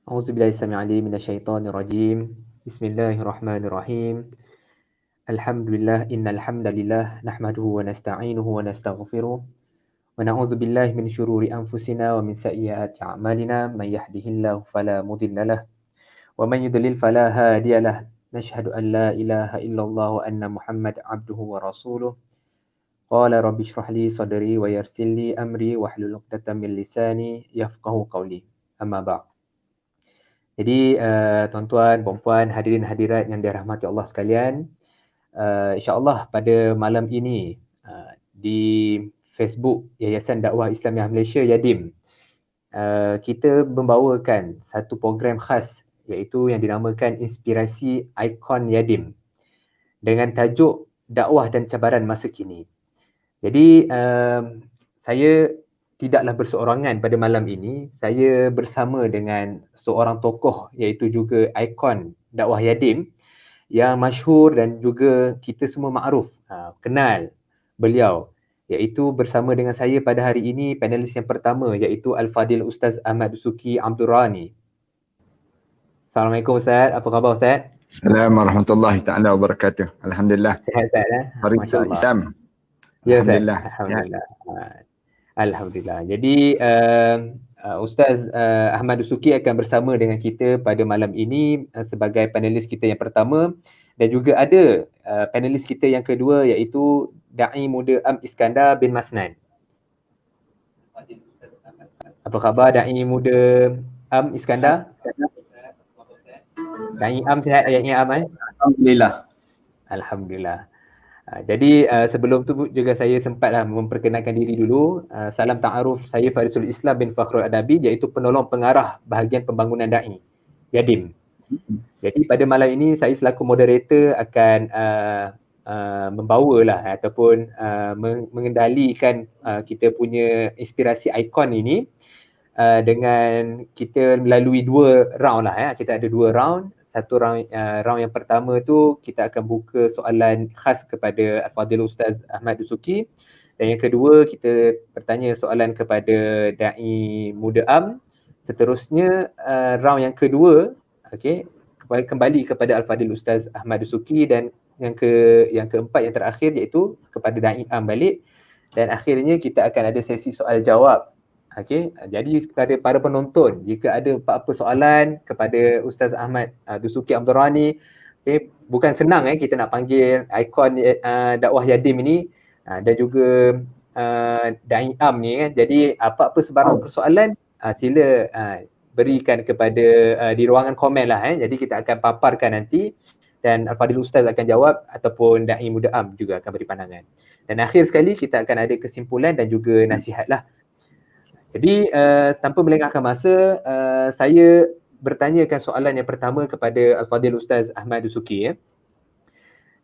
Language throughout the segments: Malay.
A'udzubillahi samii'il 'aliim minasyaitonir rajiim. Bismillahirrahmanirrahim. Alhamdulillah innal hamdalillah nahmaduhu wa nasta'inuhu wa nastaghfiruh wa na'udzu billahi min syururi anfusina wa min sayyiati a'malina may yahdihillahu fala mudilla lah wa man yudlil fala hadiya lah. Nashhadu an la ilaha illallah wa anna Muhammad abduhu wa rasuluh. Qala rabbi shrah li sadri wa yassir li amri wahlul 'uqdatam min lisani yafqahu qawli. Amma ba'd. Jadi tuan-tuan, puan-puan, hadirin hadirat yang dirahmati Allah sekalian, insya-Allah pada malam ini di Facebook Yayasan Dakwah Islamiah Malaysia Yadim, kita membawakan satu program khas iaitu yang dinamakan Inspirasi Ikon Yadim dengan tajuk Dakwah dan Cabaran Masa Kini. Jadi saya tidaklah berseorangan pada malam ini. Saya bersama dengan seorang tokoh iaitu juga ikon dakwah Yadim yang masyhur dan juga kita semua makruf, kenal beliau, iaitu bersama dengan saya pada hari ini panelis yang pertama iaitu Al-Fadil Ustaz Ahmad Dusuki Abdul Rani. Assalamualaikum Ustaz, apa khabar Ustaz? Assalamualaikum warahmatullahi taala wabarakatuh. Alhamdulillah. Sihat Ustaz Farisul Islam. Ya, Alhamdulillah. Alhamdulillah. Alhamdulillah. Jadi Ustaz Ahmad Dusuki akan bersama dengan kita pada malam ini sebagai panelis kita yang pertama, dan juga ada panelis kita yang kedua iaitu Da'i Muda Am Iskandar bin Masnan. Apa khabar Da'i Muda Am Iskandar? Da'i Am sihat ayatnya Am? Alhamdulillah. Alhamdulillah. Jadi sebelum tu juga saya sempatlah memperkenalkan diri dulu. Salam ta'aruf, saya Farisul Islam bin Fakhrul Adabi, iaitu penolong pengarah bahagian pembangunan da'i Yadim. Jadi pada malam ini saya selaku moderator akan membawalah ataupun mengendalikan kita punya inspirasi ikon ini dengan kita melalui dua round lah. Kita ada dua round. Satu round yang pertama tu kita akan buka soalan khas kepada Al-Fadil Ustaz Ahmad Dusuki, dan yang kedua kita bertanya soalan kepada Da'i Muda Am. Seterusnya round yang kedua kembali kepada Al-Fadil Ustaz Ahmad Dusuki, dan yang keempat yang terakhir iaitu kepada Da'i Am balik, dan akhirnya kita akan ada sesi soal jawab. Jadi kepada para penonton, jika ada apa-apa soalan kepada Ustaz Ahmad Dusuki Abdul Rani, bukan senang kita nak panggil ikon dakwah Yadim ini dan juga Da'i Am ni Jadi apa-apa sebarang persoalan sila berikan kepada di ruangan komen lah. Jadi kita akan paparkan nanti dan Al-Fadil Ustaz akan jawab ataupun Da'i Muda Am juga akan beri pandangan. Dan akhir sekali kita akan ada kesimpulan dan juga nasihat lah. Jadi tanpa melengahkan masa, saya bertanyakan soalan yang pertama kepada Al-Fadil Ustaz Ahmad Dusuki.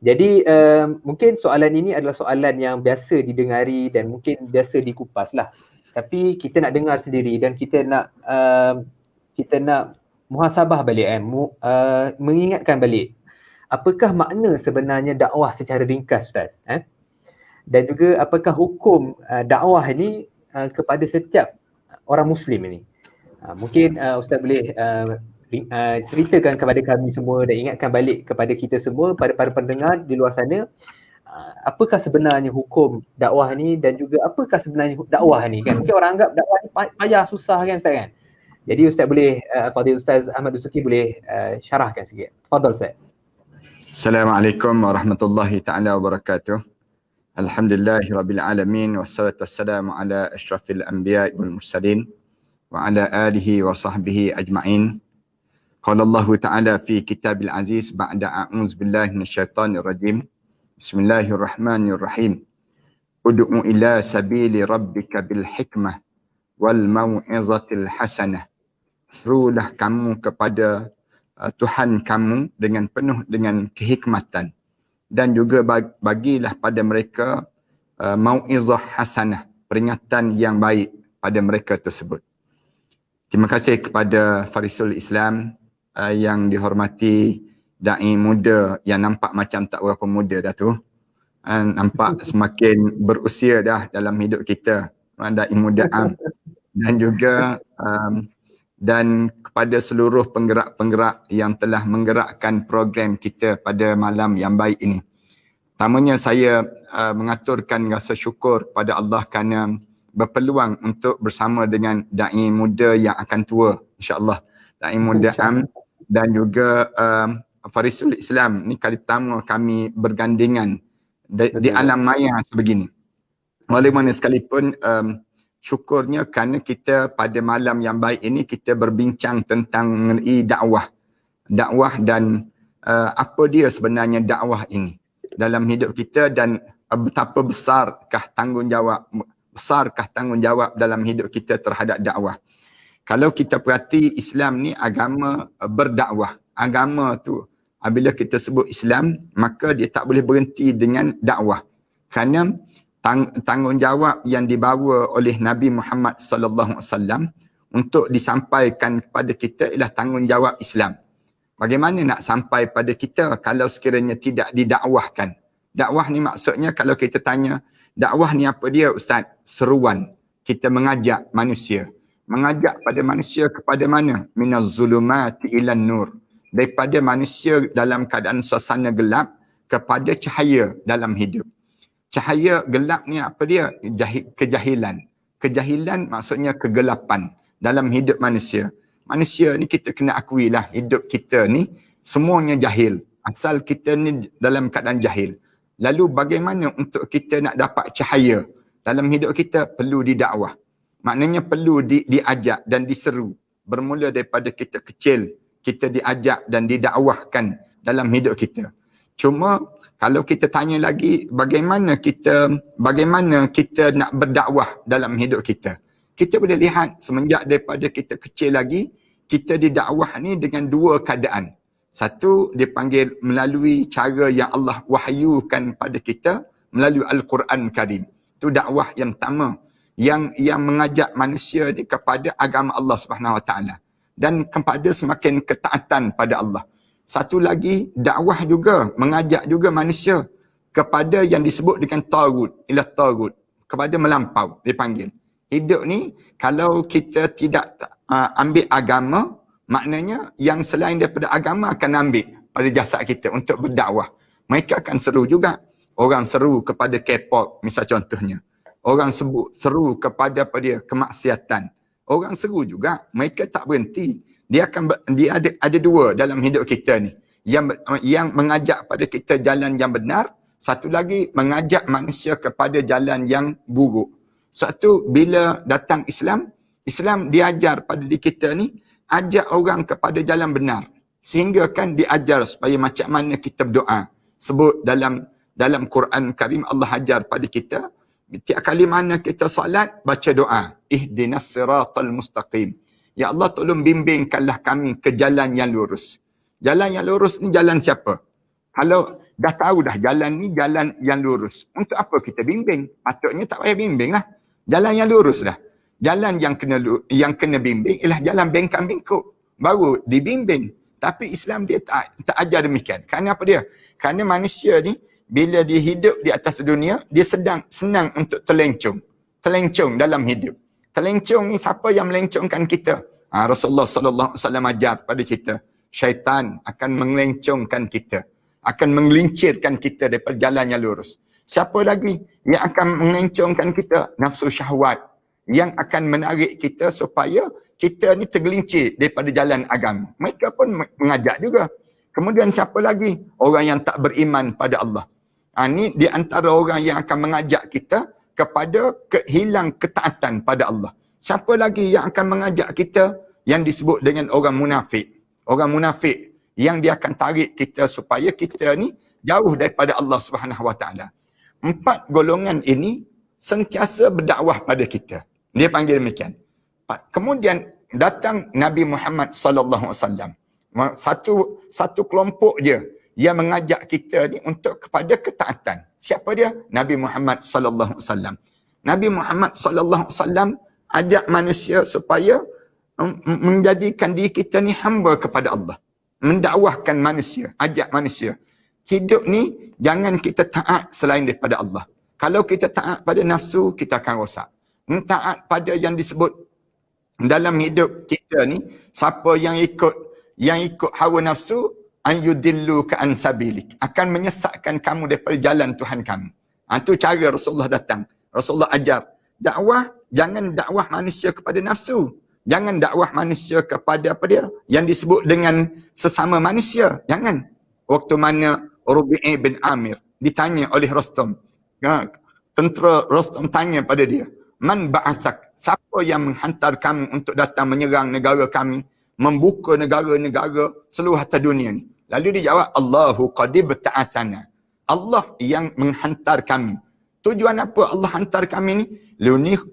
Jadi mungkin soalan ini adalah soalan yang biasa didengari dan mungkin biasa dikupas lah. Tapi kita nak dengar sendiri dan kita nak muhasabah balik, mengingatkan balik. Apakah makna sebenarnya dakwah secara ringkas Ustaz? Dan juga apakah hukum dakwah ini kepada setiap orang Muslim ini? Mungkin Ustaz boleh ceritakan kepada kami semua dan ingatkan balik kepada kita semua, pada para pendengar di luar sana, apakah sebenarnya hukum dakwah ni dan juga apakah sebenarnya dakwah ni kan? Mungkin orang anggap dakwah ni payah, susah kan Ustaz kan? Jadi Ustaz boleh, Fadil Ustaz Ahmad Dusuki boleh syarahkan sikit. Fadal Ustaz. Assalamualaikum warahmatullahi taala wabarakatuh. Alhamdulillahirabbil alamin wassalatu wassalamu ala asyrafil anbiya'i wal mursalin wa ala alihi wa sahbihi ajma'in. Qala Allah ta'ala fi kitabil aziz ba'da a'udzu billahi minasyaitonir rajim. Bismillahirrahmanirrahim. Ud'u ila sabili rabbika bil hikmah wal mau'izatil hasanah. Serulah kamu kepada Tuhan kamu dengan penuh dengan kehikmatan, dan juga bagilah pada mereka mau'izah hasanah, peringatan yang baik pada mereka tersebut. Terima kasih kepada Farisul Islam yang dihormati, Da'i Muda yang nampak macam tak berapa muda dah tu. Nampak semakin berusia dah dalam hidup kita, Da'i Muda Am. Dan juga dan kepada seluruh penggerak-penggerak yang telah menggerakkan program kita pada malam yang baik ini. Pertamanya saya mengaturkan rasa syukur pada Allah kerana berpeluang untuk bersama dengan da'i muda yang akan tua, insya-Allah. Da'i muda Am dan juga Farisul Islam. Ni kali pertama kami bergandingan di alam maya sebegini. Walaupun sekalipun syukurnya kerana kita pada malam yang baik ini kita berbincang tentang mengenai dakwah dan apa dia sebenarnya dakwah ini dalam hidup kita dan betapa besarkah tanggungjawab dalam hidup kita terhadap dakwah. Kalau kita perhati, Islam ni agama berdakwah. Agama tu apabila kita sebut Islam, maka dia tak boleh berhenti dengan dakwah. Kerana tanggungjawab yang dibawa oleh Nabi Muhammad sallallahu alaihi wasallam untuk disampaikan kepada kita ialah tanggungjawab Islam. Bagaimana nak sampai pada kita kalau sekiranya tidak didakwahkan? Dakwah ni maksudnya kalau kita tanya, dakwah ni apa dia Ustaz? Seruan. Kita mengajak manusia. Mengajak pada manusia kepada mana? Minaz zulumati ilan nur. Daripada manusia dalam keadaan suasana gelap kepada cahaya dalam hidup. Cahaya gelap ni apa dia? Kejahilan. Kejahilan maksudnya kegelapan dalam hidup manusia. Manusia ni kita kena akui lah, hidup kita ni semuanya jahil. Asal kita ni dalam keadaan jahil. Lalu bagaimana untuk kita nak dapat cahaya dalam hidup kita? Perlu didakwah. Maknanya perlu diajak dan diseru. Bermula daripada kita kecil, kita diajak dan didakwahkan dalam hidup kita. Cuma kalau kita tanya lagi bagaimana kita nak berdakwah dalam hidup kita. Kita boleh lihat semenjak daripada kita kecil lagi, kita didakwah ni dengan dua keadaan. Satu, dipanggil melalui cara yang Allah wahyukan pada kita melalui Al-Quran Karim. Itu dakwah yang pertama yang mengajak manusia ni kepada agama Allah Subhanahu Wa Taala dan kepada semakin ketaatan pada Allah. Satu lagi, dakwah juga mengajak juga manusia kepada yang disebut dengan tagut, ila tagut, kepada melampau dipanggil. Hidup ni kalau kita tidak ambil agama, maknanya yang selain daripada agama akan ambil pada jasad kita untuk berdakwah. Mereka akan seru juga. Orang seru kepada K-pop misal contohnya. Orang seru kepada apa dia? Kemaksiatan. Orang seru juga. Mereka tak berhenti. Dia ada dua dalam hidup kita ni. Yang mengajak pada kita jalan yang benar. Satu lagi mengajak manusia kepada jalan yang buruk. Satu, bila datang Islam diajar pada diri kita ni, ajak orang kepada jalan benar. Sehingga kan diajar supaya macam mana kita berdoa. Sebut dalam Quran Karim Allah ajar pada kita, setiap kali mana kita salat, baca doa. Ihdinas siratal mustaqim. Ya Allah tolong bimbingkanlah kami ke jalan yang lurus. Jalan yang lurus ni jalan siapa? Kalau dah tahu dah jalan ni jalan yang lurus, untuk apa kita bimbing? Patutnya tak payah bimbing lah. Jalan yang lurus dah. Jalan yang kena bimbing ialah jalan bengkak-bengkok. Baru dibimbing. Tapi Islam dia tak ajar demikian. Kerana apa dia? Kerana manusia ni bila dia hidup di atas dunia, dia senang untuk terlencong. Terlencong dalam hidup. Terlencong ni siapa yang melencongkan kita? Rasulullah sallallahu alaihi wasallam ajar pada kita. Syaitan akan melencongkan kita. Akan menggelincirkan kita daripada jalan yang lurus. Siapa lagi yang akan melencongkan kita? Nafsu syahwat. Yang akan menarik kita supaya kita ni tergelincir daripada jalan agama. Mereka pun mengajak juga. Kemudian siapa lagi? Orang yang tak beriman pada Allah. Ni di antara orang yang akan mengajak kita kepada hilang ketaatan pada Allah. Siapa lagi yang akan mengajak kita? Yang disebut dengan orang munafik. Orang munafik yang dia akan tarik kita supaya kita ni jauh daripada Allah Subhanahu Wa Taala. 4 golongan ini sentiasa berdakwah pada kita. Dia panggil demikian. Kemudian datang Nabi Muhammad sallallahu alaihi wasallam. Satu kelompok je yang mengajak kita ni untuk kepada ketaatan. Siapa dia? Nabi Muhammad sallallahu alaihi wasallam. Nabi Muhammad sallallahu alaihi wasallam ajak manusia supaya menjadikan diri kita ni hamba kepada Allah. Mendakwahkan manusia, ajak manusia. Hidup ni jangan kita taat selain daripada Allah. Kalau kita taat pada nafsu, kita akan rosak. Taat pada yang disebut dalam hidup kita ni, siapa yang ikut hawa nafsu, ayudillu ka an sabilik, akan menyesatkan kamu daripada jalan Tuhan kamu. Itu cara Rasulullah datang. Rasulullah ajar dakwah, jangan dakwah manusia kepada nafsu. Jangan dakwah manusia kepada apa dia? Yang disebut dengan sesama manusia. Jangan. Waktu mana Rubi'i bin Amir ditanya oleh Rostam. Tentera Rostam tanya pada dia, man ba'asak? Siapa yang menghantar kamu untuk datang menyerang negara kami? Membuka negara-negara seluruh atas dunia ni. Lalu dia jawab, Allahu qadib ta'athana. Allah yang menghantar kami. Tujuan apa Allah hantar kami ni?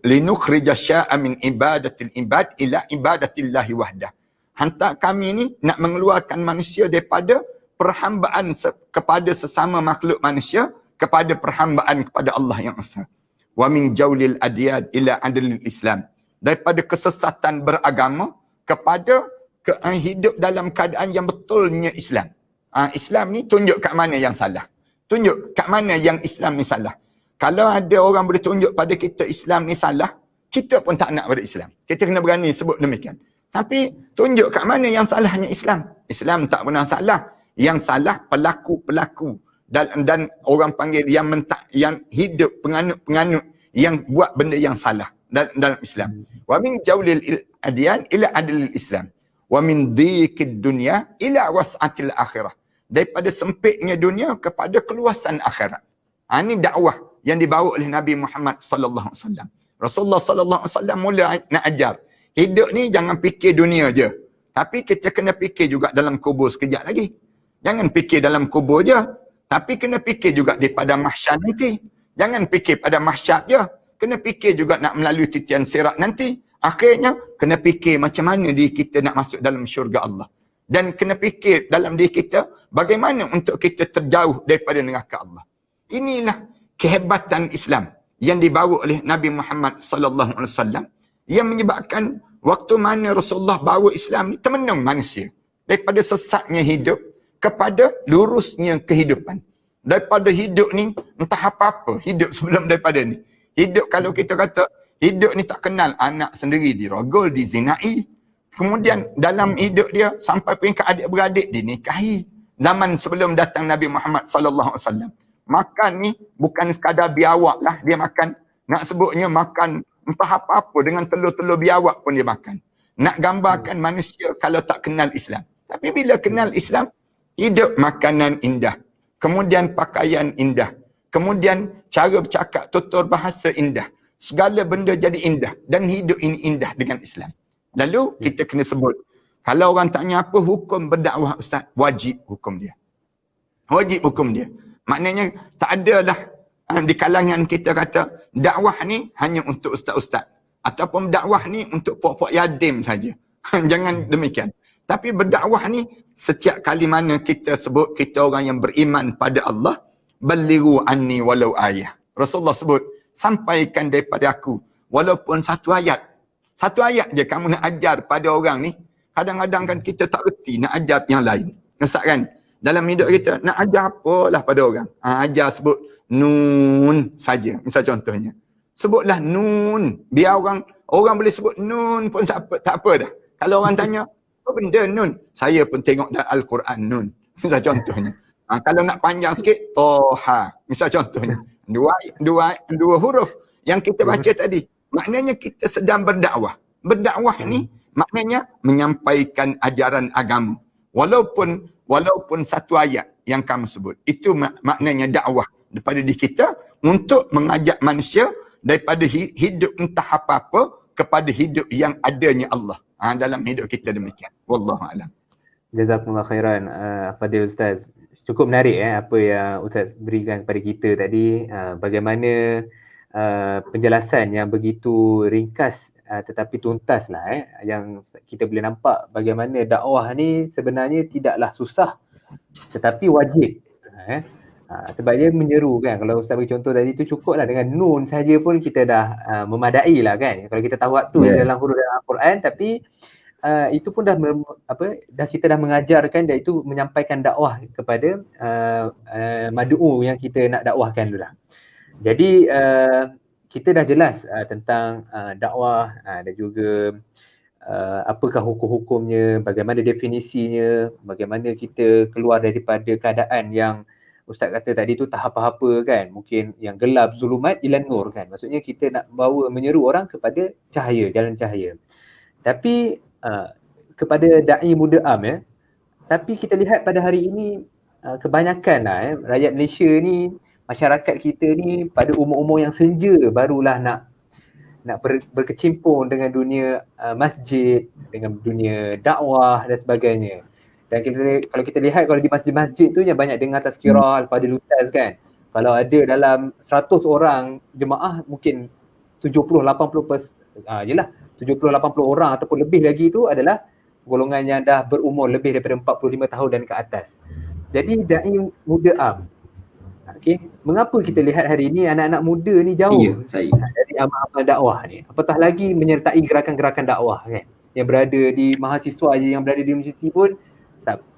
Linukhrija sya'a min ibadatil ibad ila ibadatillahi wahdah. Hantar kami ni nak mengeluarkan manusia daripada perhambaan kepada sesama makhluk manusia kepada perhambaan kepada Allah yang esa. Wa min jaulil adiyad ila adlil Islam. Daripada kesesatan beragama kepada hidup dalam keadaan yang betulnya Islam. Islam ni tunjuk kat mana yang salah. Tunjuk kat mana yang Islam ni salah. Kalau ada orang boleh tunjuk pada kita Islam ni salah, kita pun tak nak pada Islam. Kita kena berani sebut demikian. Tapi tunjuk kat mana yang salahnya Islam. Islam tak pernah salah. Yang salah pelaku-pelaku dan orang panggil yang hidup penganut-penganut yang buat benda yang salah dalam Islam. Wa min jaulil adyan ila adlil Islam. Wa min dhiqid dunya ila was'atil akhirah. Daripada sempitnya dunia kepada keluasan akhirat. Ini dakwah yang dibawa oleh Nabi Muhammad sallallahu alaihi wasallam. Rasulullah sallallahu alaihi wasallam mula nak ajar, hidup ni jangan fikir dunia je. Tapi kita kena fikir juga dalam kubur sekejap lagi. Jangan fikir dalam kubur je, tapi kena fikir juga daripada mahsyar nanti. Jangan fikir pada mahsyar je, kena fikir juga nak melalui titian sirat nanti. Akhirnya kena fikir macam mana diri kita nak masuk dalam syurga Allah. Dan kena fikir dalam diri kita bagaimana untuk kita terjauh daripada neraka Allah. Inilah kehebatan Islam yang dibawa oleh Nabi Muhammad sallallahu alaihi wasallam yang menyebabkan waktu mana Rasulullah bawa Islam ni termenung manusia daripada sesatnya hidup kepada lurusnya kehidupan. Daripada hidup ni entah apa-apa, hidup sebelum daripada ni. Hidup kalau kita kata hidup ni tak kenal anak sendiri dirogol, dizinai. Kemudian dalam hidup dia sampai peringkat adik-beradik dinikahi. Zaman sebelum datang Nabi Muhammad sallallahu alaihi wasallam. Makan ni bukan sekadar biawak lah dia makan. Nak sebutnya makan entah apa-apa dengan telur-telur biawak pun dia makan. Nak gambarkan manusia kalau tak kenal Islam. Tapi bila kenal Islam, hidup makanan indah. Kemudian pakaian indah. Kemudian cara bercakap, tutur bahasa indah. Segala benda jadi indah. Dan hidup ini indah dengan Islam. Lalu kita kena sebut. Kalau orang tanya apa hukum berdakwah Ustaz? Wajib hukum dia. Wajib hukum dia. Maknanya tak adalah di kalangan kita kata dakwah ni hanya untuk ustaz-ustaz. Ataupun dakwah ni untuk puak-puak yatim saja. Jangan demikian. Tapi berdakwah ni setiap kali mana kita sebut kita orang yang beriman pada Allah, balighu anni walau ayah. Rasulullah sebut, sampaikan daripada aku walaupun satu ayat. Satu ayat je kamu nak ajar pada orang ni. Kadang-kadang kan kita tak reti nak ajar yang lain. Ustaz kan? Dalam hidup kita nak ajar apalah pada orang. Ajar sebut nun saja. Misal contohnya. Sebutlah nun. Biar orang boleh sebut nun pun tak apa dah. Kalau orang tanya, apa benda nun? Saya pun tengok dalam Al-Quran nun. Misal contohnya. Kalau nak panjang sikit, Toha. Misal contohnya. Dua huruf yang kita baca tadi. Maknanya kita sedang berdakwah. Berdakwah ni maknanya menyampaikan ajaran agama. Walaupun satu ayat yang kamu sebut. Itu maknanya dakwah daripada diri kita untuk mengajak manusia daripada hidup entah apa-apa kepada hidup yang adanya Allah. Dalam hidup kita demikian. Wallahualam. Jazakumullah khairan Fadil Ustaz. Cukup menarik apa yang Ustaz berikan kepada kita tadi. Bagaimana penjelasan yang begitu ringkas tetapi tuntas lah yang kita boleh nampak bagaimana dakwah ni sebenarnya tidaklah susah tetapi wajib. Sebab dia menyeru kan, kalau Ustaz bagi contoh tadi tu cukup lah dengan nun saja pun kita dah memadai lah kan. Kalau kita tahu waktu dalam huruf dalam Al-Quran, tapi itu pun kita dah mengajarkan dan itu menyampaikan dakwah kepada mad'u yang kita nak dakwahkan dulu lah. Jadi kita dah jelas tentang dakwah dan juga apakah hukum-hukumnya, bagaimana definisinya, bagaimana kita keluar daripada keadaan yang Ustaz kata tadi tu tak apa-apa kan, mungkin yang gelap, zulumat ilan nur kan, maksudnya kita nak bawa menyeru orang kepada cahaya, jalan cahaya. Tapi kepada da'i muda am ya, tapi kita lihat pada hari ini kebanyakan lah rakyat Malaysia ni, masyarakat kita ni pada umur-umur yang senja barulah nak berkecimpung dengan dunia masjid, dengan dunia dakwah dan sebagainya. Dan kalau kita lihat, kalau di masjid-masjid tu yang banyak dengar tazkirah, al-fadil ustaz kan. Kalau ada dalam 100 orang jemaah, mungkin 70-80 yelah 70-80 orang ataupun lebih lagi tu adalah golongan yang dah berumur lebih daripada 45 tahun dan ke atas. Jadi da'i muda am. Okay. Mengapa kita lihat hari ini anak-anak muda ni jauh dari amal-amal dakwah ni? Apatah lagi menyertai gerakan-gerakan dakwah kan. Yang berada di mahasiswa yang berada di universiti pun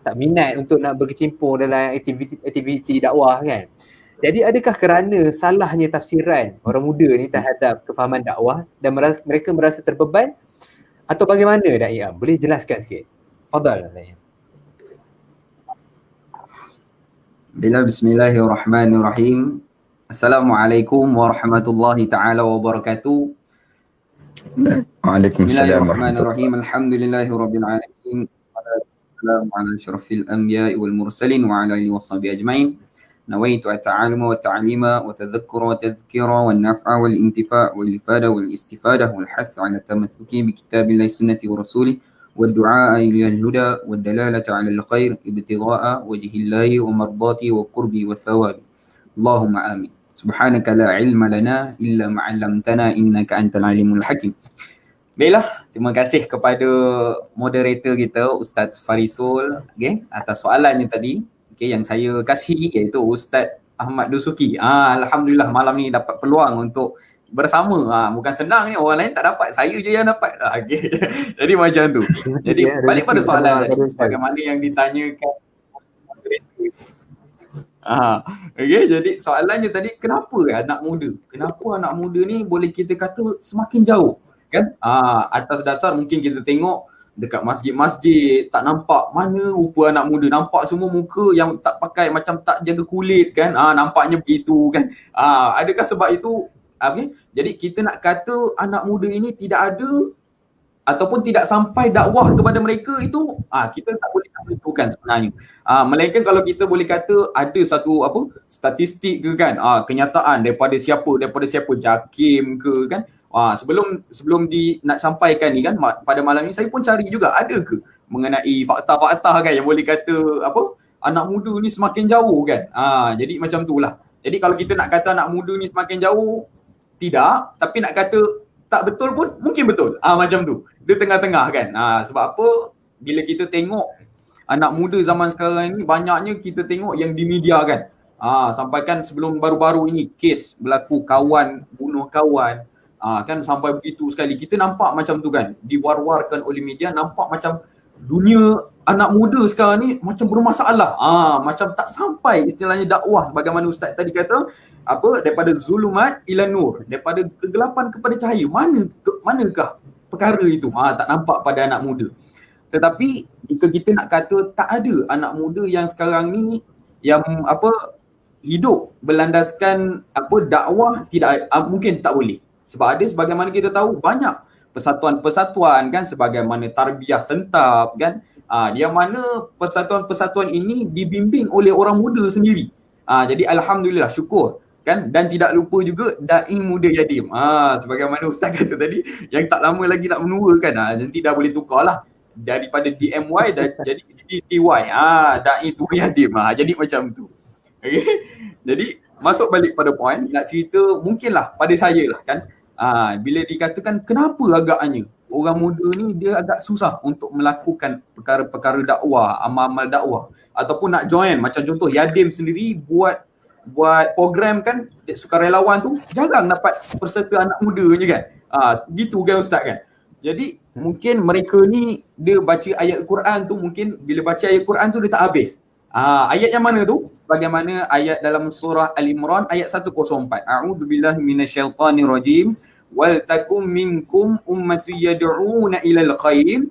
tak minat untuk nak berkecimpung dalam aktiviti dakwah kan. Jadi adakah kerana salahnya tafsiran orang muda ni terhadap kefahaman dakwah dan mereka merasa terbeban, atau bagaimana Da'i Am? Boleh jelaskan sikit? Fadal Da'i Am. Bismillahirrahmanirrahim. Assalamualaikum warahmatullahi ta'ala wabarakatuh. Waalaikumsalam Bismillahirrahmanirrahim. Alhamdulillahirabbil alamin. Assalamu ala asyrafil anbiya'i wal mursalin wa ala alihi washabihi ajmain. Nawaitu at-ta'aluma wa ta'lima wa tadhakkura wa tadhkira wa an-naf'a wal intifa' wal ifada wal istifadah wal hass 'ala tamathuki bi kitabillahi sunnati wa rasulih wa ad-du'a ila al-huda wa ad-dalalata 'ala al-khair ibtigha'a wajhillahi wa mardati wa qurbi wa thawabi. Allahumma amin. Subhanaka la ilma lana illa ma 'allamtana innaka antal alimul hakim. Baiklah, terima kasih kepada moderator kita Ustaz Farisul atas soalannya tadi yang saya kasih, iaitu Ustaz Ahmad Dusuki. Alhamdulillah malam ni dapat peluang untuk bersama. Bukan senang ni, orang lain tak dapat, saya je yang dapat. Jadi macam tu. Jadi balik pada soalan tadi, sebagaimana yang ditanyakan jadi soalannya tadi, kenapa anak muda? Kenapa anak muda ni boleh kita kata semakin jauh? Kan? Atas dasar mungkin kita tengok dekat masjid-masjid tak nampak mana rupa anak muda, nampak semua muka yang tak pakai, macam tak jaga kulit kan, nampaknya begitu kan. Adakah sebab itu jadi kita nak kata anak muda ini tidak ada ataupun tidak sampai dakwah kepada mereka, itu kita tak boleh tentukan sebenarnya. Melainkan kalau kita boleh kata ada satu statistik ke kan, kenyataan daripada siapa JAKIM ke kan. Sebelum nak sampaikan ni kan, pada malam ni saya pun cari juga ada ke mengenai fakta-fakta kan yang boleh kata anak muda ni semakin jauh kan. Jadi macam tu lah. Jadi kalau kita nak kata anak muda ni semakin jauh, tidak, tapi nak kata tak betul pun mungkin betul. Macam tu. Dia tengah-tengah kan. Sebab apa? Bila kita tengok anak muda zaman sekarang ni, banyaknya kita tengok yang di media kan. Sampaikan sebelum baru-baru ini kes berlaku kawan bunuh kawan. Kan sampai begitu sekali. Kita nampak macam tu kan, diwar-warkan oleh media, nampak macam dunia anak muda sekarang ni macam bermasalah. Macam tak sampai istilahnya dakwah, sebagaimana Ustaz tadi kata, daripada zulumat ila nur, daripada kegelapan kepada cahaya. Manakah perkara itu? Tak nampak pada anak muda. Tetapi jika kita nak kata tak ada anak muda yang sekarang ni yang hidup berlandaskan dakwah, tidak, mungkin tak boleh. Sebab ada, sebagaimana kita tahu, banyak persatuan-persatuan kan, sebagaimana tarbiyah sentap kan, yang mana persatuan-persatuan ini dibimbing oleh orang muda sendiri. Jadi alhamdulillah, syukur kan. Dan tidak lupa juga da'i muda yatim. Sebagaimana Ustaz kata tadi, yang tak lama lagi nak menua kan, nanti dah boleh tukar lah daripada DMY jadi DTY. Da'i tu yatim. Jadi macam tu. Okay? Jadi masuk balik pada poin, nak cerita mungkinlah pada saya lah kan. Bila dikatakan kenapa agaknya orang muda ni dia agak susah untuk melakukan perkara-perkara dakwah, amal-amal dakwah, ataupun nak join, macam contoh Yadim sendiri buat program kan, sukarelawan tu jarang dapat peserta anak muda je kan. Gitu kan Ustaz kan. Jadi mungkin mereka ni dia baca ayat Quran tu, mungkin bila baca ayat Quran tu dia tak habis. Ayat yang mana tu? Bagaimana ayat dalam surah Al-Imran ayat 104. A'udzubillahi minasyaitanirrajim. wal takum minkum ummatun yad'una ilal khair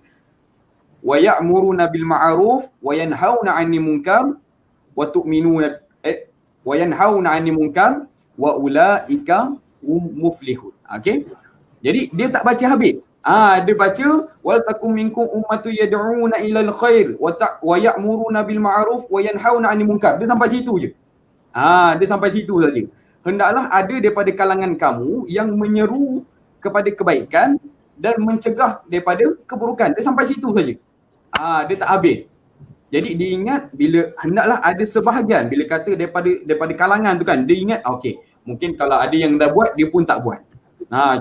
wa ya'muruna bil ma'ruf wa yanhauna 'anil munkar wa tu'minuna wa yanhauna 'anil munkar wa ulaika muflihun. Okey. Jadi dia tak baca habis. Dia baca wal takum minkum ummatun yad'una ilal khair wa ya'muruna bil ma'ruf wa yanhauna 'anil munkar. Dia sampai situ je. Dia sampai situ saja. Hendaklah ada daripada kalangan kamu yang menyeru kepada kebaikan dan mencegah daripada keburukan. Dia sampai situ saja. Dia tak habis. Jadi dia ingat bila hendaklah ada sebahagian bila kata daripada kalangan tu kan, dia ingat okey, mungkin kalau ada yang dah buat dia pun tak buat.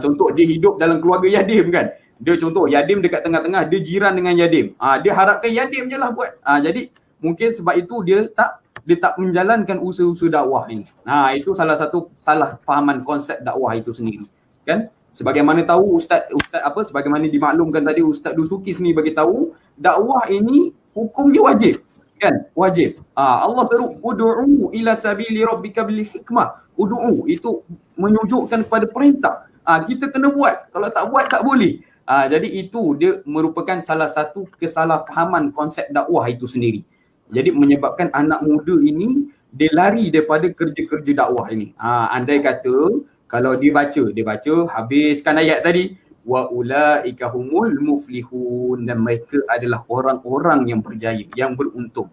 Contoh dia hidup dalam keluarga yatim kan. Dia contoh yatim dekat tengah-tengah, dia jiran dengan yatim. Dia harapkan yatim je lah buat. Jadi mungkin sebab itu dia tak menjalankan usaha-usaha dakwah ini. Itu salah satu salah fahaman konsep dakwah itu sendiri. Kan? Sebagaimana tahu sebagaimana dimaklumkan tadi Ustaz Dusuki sini bagi tahu, dakwah ini hukumnya wajib. Kan? Wajib. Allah seru ud'u ila sabili rabbika bil hikmah. Ud'u itu menunjukkan kepada perintah. Kita kena buat. Kalau tak buat tak boleh. Jadi itu dia merupakan salah satu kesalahfahaman konsep dakwah itu sendiri. Jadi menyebabkan anak muda ini dia lari daripada kerja-kerja dakwah ini. Andai kata kalau dia baca habiskan ayat tadi wa ulaika humul muflihun, dan mereka adalah orang-orang yang berjaya, yang beruntung.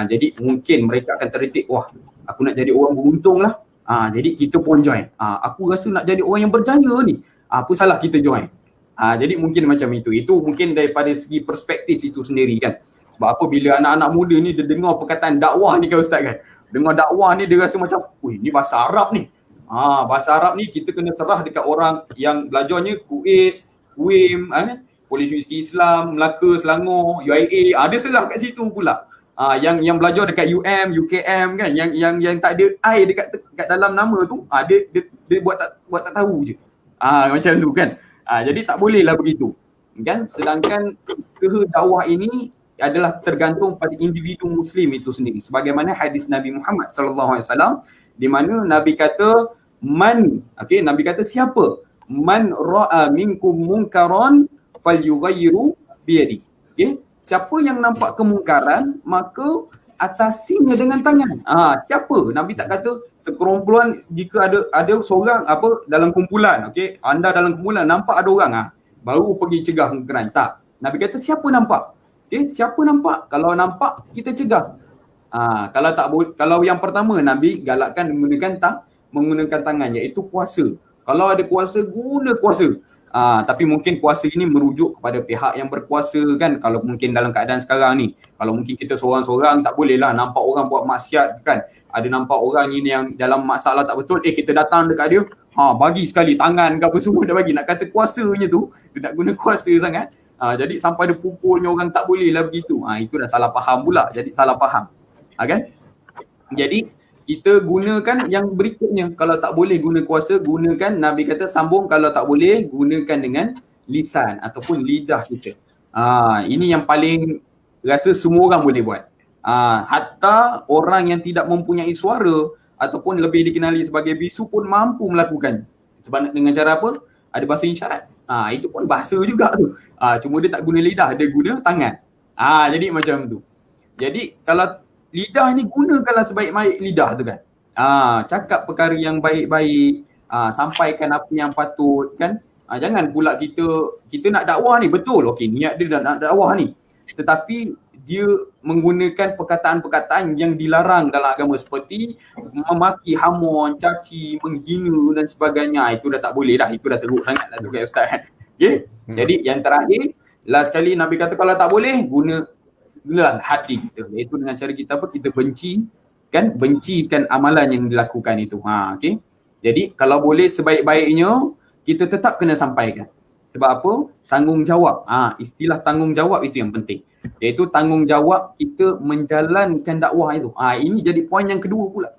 Jadi mungkin mereka akan terdetik, wah aku nak jadi orang beruntung lah. Jadi kita pun join. Aku rasa nak jadi orang yang berjaya ni. Apa salah kita join? Jadi mungkin macam itu. Itu mungkin daripada segi perspektif itu sendiri kan. Sebab apa bila anak-anak muda ni dia dengar perkataan dakwah ni kan Ustaz kan. Dengar dakwah ni dia rasa macam, wih ni bahasa Arab ni. Bahasa Arab ni kita kena serah dekat orang yang belajarnya Kuis, UIM, Polis Universiti Islam, Melaka, Selangor, UIA. Dia serah kat situ pula. Yang belajar dekat UM, UKM kan, yang tak ada I dekat dalam nama tu, dia buat tak tahu je. Macam tu kan. Jadi tak bolehlah begitu. Kan? Sedangkan usaha dakwah ini adalah tergantung pada individu muslim itu sendiri. Sebagaimana hadis Nabi Muhammad sallallahu alaihi wasallam di mana Nabi kata Nabi kata siapa man ra'a minkum munkaran falyughayyiru biyadi. Siapa yang nampak kemungkaran maka atasinya dengan tangan. Siapa? Nabi tak kata sekerompolan, jika ada seorang dalam kumpulan, anda dalam kumpulan nampak ada orang baru pergi cegah kemungkaran. Tak. Nabi kata siapa nampak? Siapa nampak? Kalau nampak kita cegah. Kalau yang pertama Nabi galakkan menggunakan tangan, iaitu kuasa. Kalau ada kuasa, guna kuasa. Tapi mungkin kuasa ini merujuk kepada pihak yang berkuasa kan. Kalau mungkin dalam keadaan sekarang ni, kalau mungkin kita seorang-seorang tak boleh lah nampak orang buat maksiat kan. Ada nampak orang ini yang dalam masalah tak betul, kita datang dekat dia, bagi sekali tangan ke apa semua dah bagi. Nak kata kuasanya tu, dia nak guna kuasa sangat. Jadi sampai dia pukulnya orang, tak boleh lah begitu. Itu dah salah faham pula. Jadi salah faham. Kan? Jadi kita gunakan yang berikutnya. Kalau tak boleh guna kuasa, gunakan, Nabi kata sambung, kalau tak boleh gunakan dengan lisan ataupun lidah kita. Ini yang paling rasa semua orang boleh buat. Hatta orang yang tidak mempunyai suara ataupun lebih dikenali sebagai bisu pun mampu melakukan. Sebab dengan cara apa? Ada bahasa isyarat. Itu pun bahasa juga tu. Cuma dia tak guna lidah, dia guna tangan. Jadi macam tu. Jadi kalau lidah ni gunakanlah sebaik-baik lidah tu kan. Cakap perkara yang baik-baik, sampaikan apa yang patut kan. Jangan pula kita nak dakwah ni, betul, okey, niat dia nak dakwah ni. Tetapi dia menggunakan perkataan-perkataan yang dilarang dalam agama seperti memaki, hamun, caci, menghina dan sebagainya. Itu dah tak boleh dah. Itu dah teruk sangat lah tu kat Ustaz. Jadi yang terakhir, last kali Nabi kata kalau tak boleh, gunalah hati kita. Iaitu dengan cara kita kita bencikan amalan yang dilakukan itu. Jadi kalau boleh sebaik-baiknya kita tetap kena sampaikan. Sebab apa? Tanggungjawab. Istilah tanggungjawab itu yang penting. Iaitu tanggungjawab kita menjalankan dakwah itu. Ini jadi poin yang kedua pula.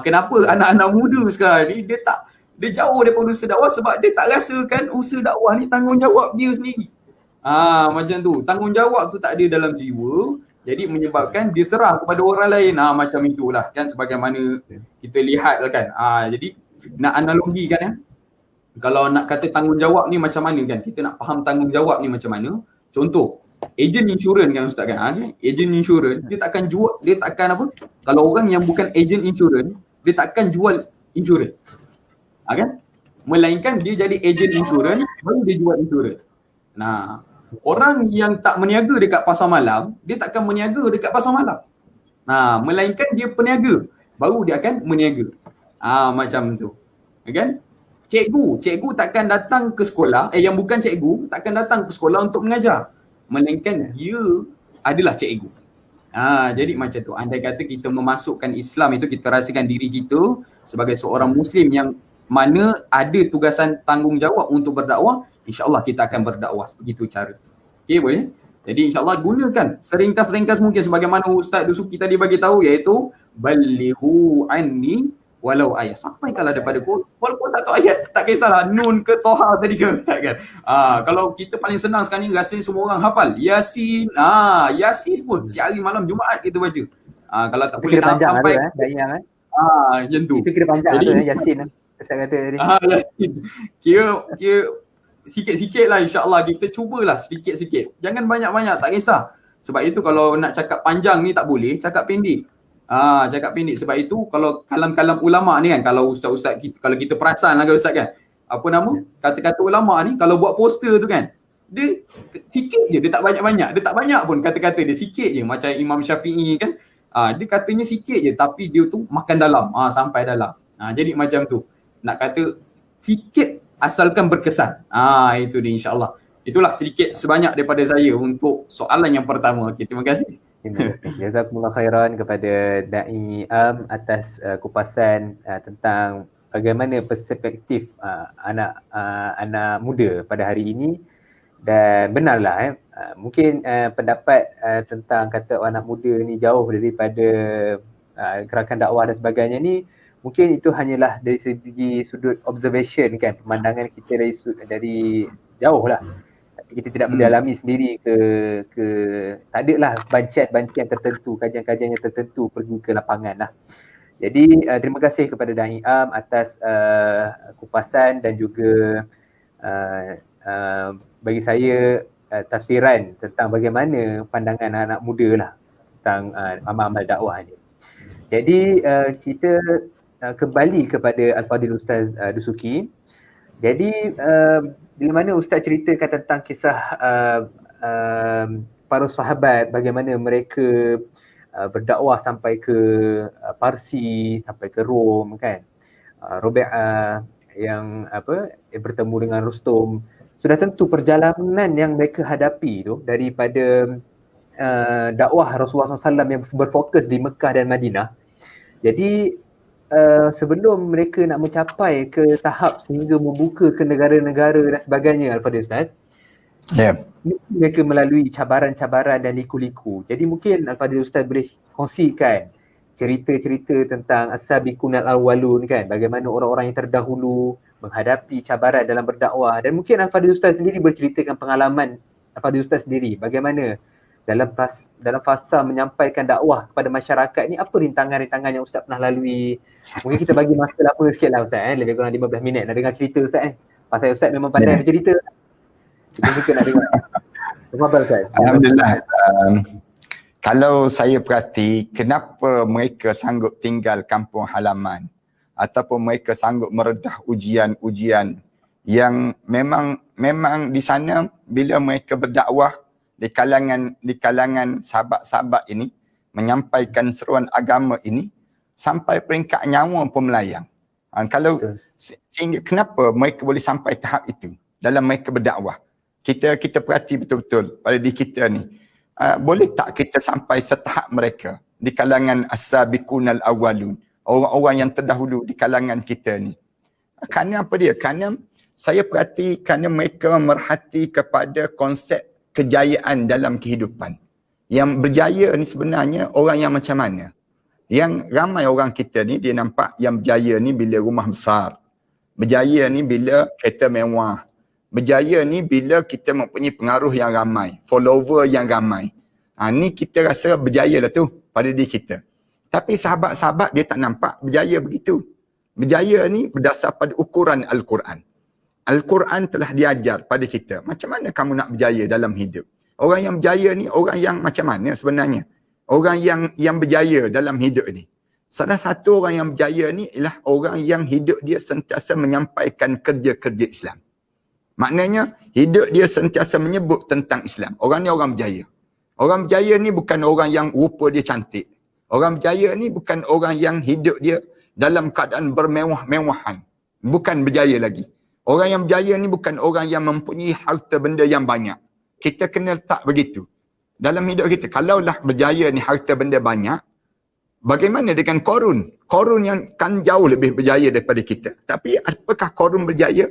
Kenapa anak-anak muda sekarang ni dia jauh daripada usaha dakwah sebab dia tak rasakan usaha dakwah ni tanggungjawab dia sendiri. Macam tu. Tanggungjawab tu tak ada dalam jiwa. Jadi menyebabkan dia serah kepada orang lain. Macam itulah kan, sebagaimana kita lihat lah kan. Jadi nak analogikan Kalau nak kata tanggungjawab ni macam mana kan, kita nak faham tanggungjawab ni macam mana. Contoh, ejen insurans kan Ustaz kan, okay? Ejen insurans dia takkan jual, dia takkan apa, kalau orang yang bukan ejen insurans dia takkan jual insurans, kan? Melainkan dia jadi ejen insurans baru dia jual insurans. Nah, orang yang tak meniaga dekat pasar malam, dia takkan meniaga dekat pasar malam. Nah, melainkan dia peniaga baru dia akan meniaga. Macam tu, kan? Cikgu takkan datang ke sekolah, yang bukan cikgu takkan datang ke sekolah untuk mengajar, melainkan dia adalah cikgu. Jadi macam tu, andai kata kita memasukkan Islam itu, kita rasakan diri kita sebagai seorang Muslim yang mana ada tugasan tanggungjawab untuk berdakwah, insyaAllah kita akan berdakwah. Begitu cara. Okay, boleh? Jadi insyaAllah gunakan seringkas-ringkas mungkin sebagaimana Ustaz Dusuki tadi bagi tahu, iaitu balighu anni walau ayat. Sampaikanlah daripada ku, walaupun satu ayat, tak kisahlah nun ke toha tadi kan Ustaz kan. Kalau kita paling senang sekarang ni, rasanya semua orang hafal Yasin. Yasin pun siang hari malam Jumaat kita baca. Kalau tak boleh nak sampai macam tu. Itu kira panjang tu Yasin lah. Ustaz kata tadi. Yasin. Kira sikit-sikit lah, insyaAllah kita cubalah sikit-sikit. Jangan banyak-banyak, tak kisah. Sebab itu kalau nak cakap panjang ni tak boleh, cakap pendek. Cakap pendek. Sebab itu kalau kalam-kalam ulama ni kan, kalau ustaz-ustaz kita, kalau kita perasan lah ustaz kan, apa nama, kata-kata ulama ni kalau buat poster tu kan, dia sikit je, dia tak banyak-banyak, dia tak banyak pun kata-kata dia, sikit je. Macam Imam Syafi'i kan, dia katanya sikit je tapi dia tu makan dalam, sampai dalam. Jadi macam tu, nak kata sikit asalkan berkesan. Itu dia, insyaAllah. Itulah sedikit sebanyak daripada saya untuk soalan yang pertama. Okay, terima kasih. Jazakumullah khairan kepada Da'i Am atas kupasan tentang bagaimana perspektif anak muda pada hari ini. Dan benarlah mungkin pendapat tentang kata anak muda ni jauh daripada gerakan dakwah dan sebagainya ni, mungkin itu hanyalah dari segi sudut observation kan, pemandangan kita dari jauh lah. Kita tidak mendalami sendiri ke tak adalah bancian tertentu, kajian-kajian yang tertentu pergi ke lapangan lah. Jadi terima kasih kepada Da'i Am atas kupasan dan juga bagi saya tafsiran tentang bagaimana pandangan anak muda lah tentang amal-amal dakwah ni. Jadi kita kembali kepada Al-Fadhil Ustaz Dusuki. Jadi bila mana Ustaz ceritakan tentang kisah para sahabat, bagaimana mereka berdakwah sampai ke Parsi, sampai ke Rom kan. Rabi'ah yang bertemu dengan Rustum, sudah tentu perjalanan yang mereka hadapi tu daripada dakwah Rasulullah SAW yang berfokus di Mekah dan Madinah. Jadi sebelum mereka nak mencapai ke tahap sehingga membuka ke negara-negara dan sebagainya, Al-Fadhil Ustaz, mereka melalui cabaran-cabaran dan liku-liku. Jadi mungkin Al-Fadhil Ustaz boleh kongsikan cerita-cerita tentang as-sabiqun al-awwalun kan, bagaimana orang-orang yang terdahulu menghadapi cabaran dalam berdakwah. Dan mungkin Al-Fadhil Ustaz sendiri berceritakan pengalaman Al-Fadhil Ustaz sendiri, bagaimana dalam fasa menyampaikan dakwah kepada masyarakat ni, apa rintangan-rintangan yang Ustaz pernah lalui. Mungkin kita bagi masa lama sikit lah Ustaz, lebih kurang 15 minit nak dengar cerita Ustaz pasal Ustaz memang pandai bercerita. Kita suka nak dengar. Terima kasih Ustaz. Alhamdulillah. Kalau saya perhati, kenapa mereka sanggup tinggal kampung halaman ataupun mereka sanggup meredah ujian-ujian yang memang di sana bila mereka berdakwah di kalangan sahabat-sahabat ini, menyampaikan seruan agama ini sampai peringkat nyawa pun melayang. Sehingga kenapa mereka boleh sampai tahap itu dalam mereka berdakwah? Kita perhati betul-betul pada diri kita ni. Boleh tak kita sampai setahap mereka di kalangan as-sabiqun al-awwalun, orang-orang yang terdahulu di kalangan kita ni? Kerana apa dia? Kerana saya perhati kerana mereka merhati kepada konsep kejayaan dalam kehidupan. Yang berjaya ni sebenarnya orang yang macam mana? Yang ramai orang kita ni dia nampak yang berjaya ni bila rumah besar. Berjaya ni bila kereta mewah. Berjaya ni bila kita mempunyai pengaruh yang ramai, follower yang ramai. Ni kita rasa berjaya lah tu pada diri kita. Tapi sahabat-sahabat dia tak nampak berjaya begitu. Berjaya ni berdasar pada ukuran Al-Quran. Al-Quran telah diajar pada kita macam mana kamu nak berjaya dalam hidup. Orang yang berjaya ni orang yang macam mana sebenarnya? Orang yang berjaya dalam hidup ni. Salah satu orang yang berjaya ni ialah orang yang hidup dia sentiasa menyampaikan kerja-kerja Islam. Maknanya hidup dia sentiasa menyebut tentang Islam. Orang ni orang berjaya. Orang berjaya ni bukan orang yang rupa dia cantik. Orang berjaya ni bukan orang yang hidup dia dalam keadaan bermewah-mewahan. Bukan berjaya lagi. Orang yang berjaya ni bukan orang yang mempunyai harta benda yang banyak. Kita kena letak begitu. Dalam hidup kita, kalaulah berjaya ni harta benda banyak, bagaimana dengan Korun? Korun yang kan jauh lebih berjaya daripada kita. Tapi apakah Korun berjaya?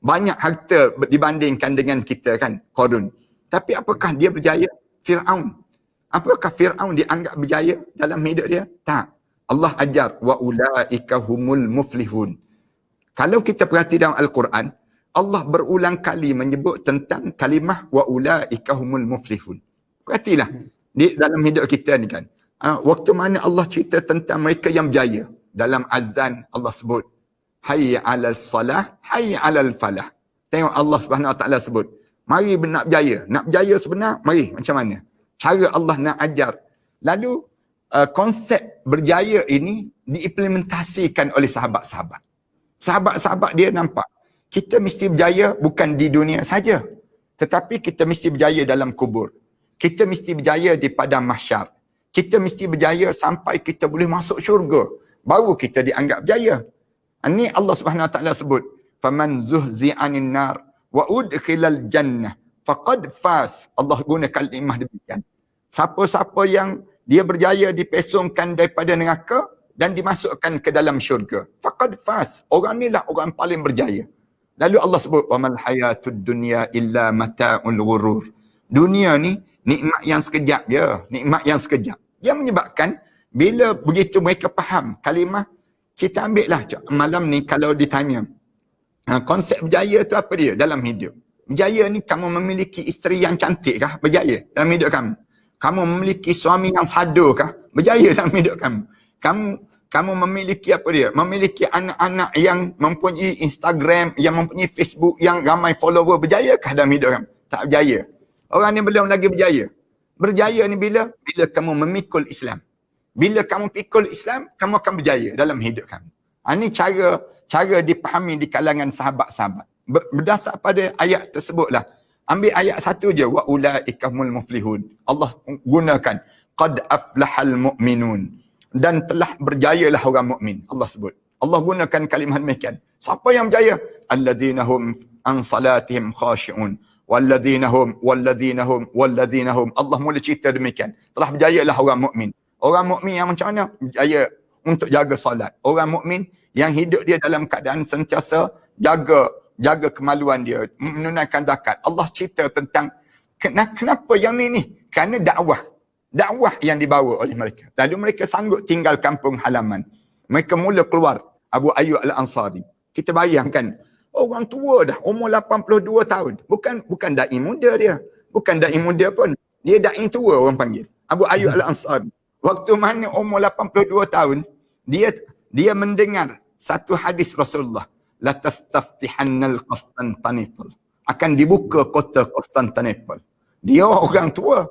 Banyak harta dibandingkan dengan kita kan, Korun. Tapi apakah dia berjaya? Fir'aun. Apakah Fir'aun dianggap berjaya dalam hidup dia? Tak. Allah ajar, wa ulaika humul muflihun. Kalau kita perhati dalam Al-Quran, Allah berulang kali menyebut tentang kalimah wa ulaika humul muflihun. Perhatilah di dalam hidup kita ni kan. Waktu mana Allah cerita tentang mereka yang berjaya. Dalam azan Allah sebut hayya 'alal salah, hayya 'alal falah. Tengok Allah Subhanahu Wa Taala sebut, mari nak berjaya. Nak berjaya sebenar, mari macam mana? Cara Allah nak ajar. Lalu konsep berjaya ini diimplementasikan oleh sahabat-sahabat. Sahabat-sahabat dia nampak, kita mesti berjaya bukan di dunia saja, tetapi kita mesti berjaya dalam kubur. Kita mesti berjaya di padang mahsyar. Kita mesti berjaya sampai kita boleh masuk syurga. Baru kita dianggap berjaya. Ini Allah Subhanahu Wa Taala sebut, faman zuhzi'anin nar wa udkhilal jannah faqad faz. Allah guna kalimah demikian. Siapa-siapa yang dia berjaya dipesongkan daripada neraka dan dimasukkan ke dalam syurga, faqad faz. Orang ni lah orang paling berjaya. Lalu Allah sebut, wa mal hayatud dunya illa mata'ul ghurur. Dunia ni nikmat yang sekejap je, nikmat yang sekejap. Yang menyebabkan bila begitu mereka faham kalimah, kita ambil lah malam ni kalau ditanya, konsep berjaya tu apa dia dalam hidup? Berjaya ni kamu memiliki isteri yang cantik kah? Berjaya dalam hidup kamu. Kamu memiliki suami yang sado kah? Berjaya dalam hidup kamu. Kamu memiliki apa dia? Memiliki anak-anak yang mempunyai Instagram, yang mempunyai Facebook, yang ramai follower. Berjayakah dalam hidup kamu? Tak berjaya. Orang ni belum lagi berjaya. Berjaya ni bila? Bila kamu memikul Islam. Bila kamu pikul Islam, kamu akan berjaya dalam hidup kamu. Ini cara dipahami di kalangan sahabat-sahabat. Berdasar pada ayat tersebutlah. Ambil ayat satu je. Wa ulaika humul muflihun. Allah gunakan. Qad aflahal mu'minun. Dan telah berjayalah orang mukmin. Allah sebut. Allah gunakan kalimah demikian. Siapa yang berjaya? Alladzina hum an salatihim khashi'un. Walladzina hum. Allah mula cerita demikian. Telah berjayalah orang mukmin. Orang mukmin yang macam mana? Berjaya untuk jaga solat. Orang mukmin yang hidup dia dalam keadaan sentiasa jaga kemaluan dia, menunaikan zakat. Allah cerita tentang kenapa yang ni? Kerana dakwah yang dibawa oleh mereka. Lalu mereka sanggup tinggal kampung halaman. Mereka mula keluar. Abu Ayyub Al-Ansari. Kita bayangkan, orang tua dah, umur 82 tahun. Bukan da'i muda dia. Bukan da'i muda pun. Dia da'i tua orang panggil. Abu Ayyub Al-Ansari. Waktu mana umur 82 tahun, dia mendengar satu hadis Rasulullah. La tastaftihannal Constantinople. Akan dibuka kota Constantinople. Dia orang tua.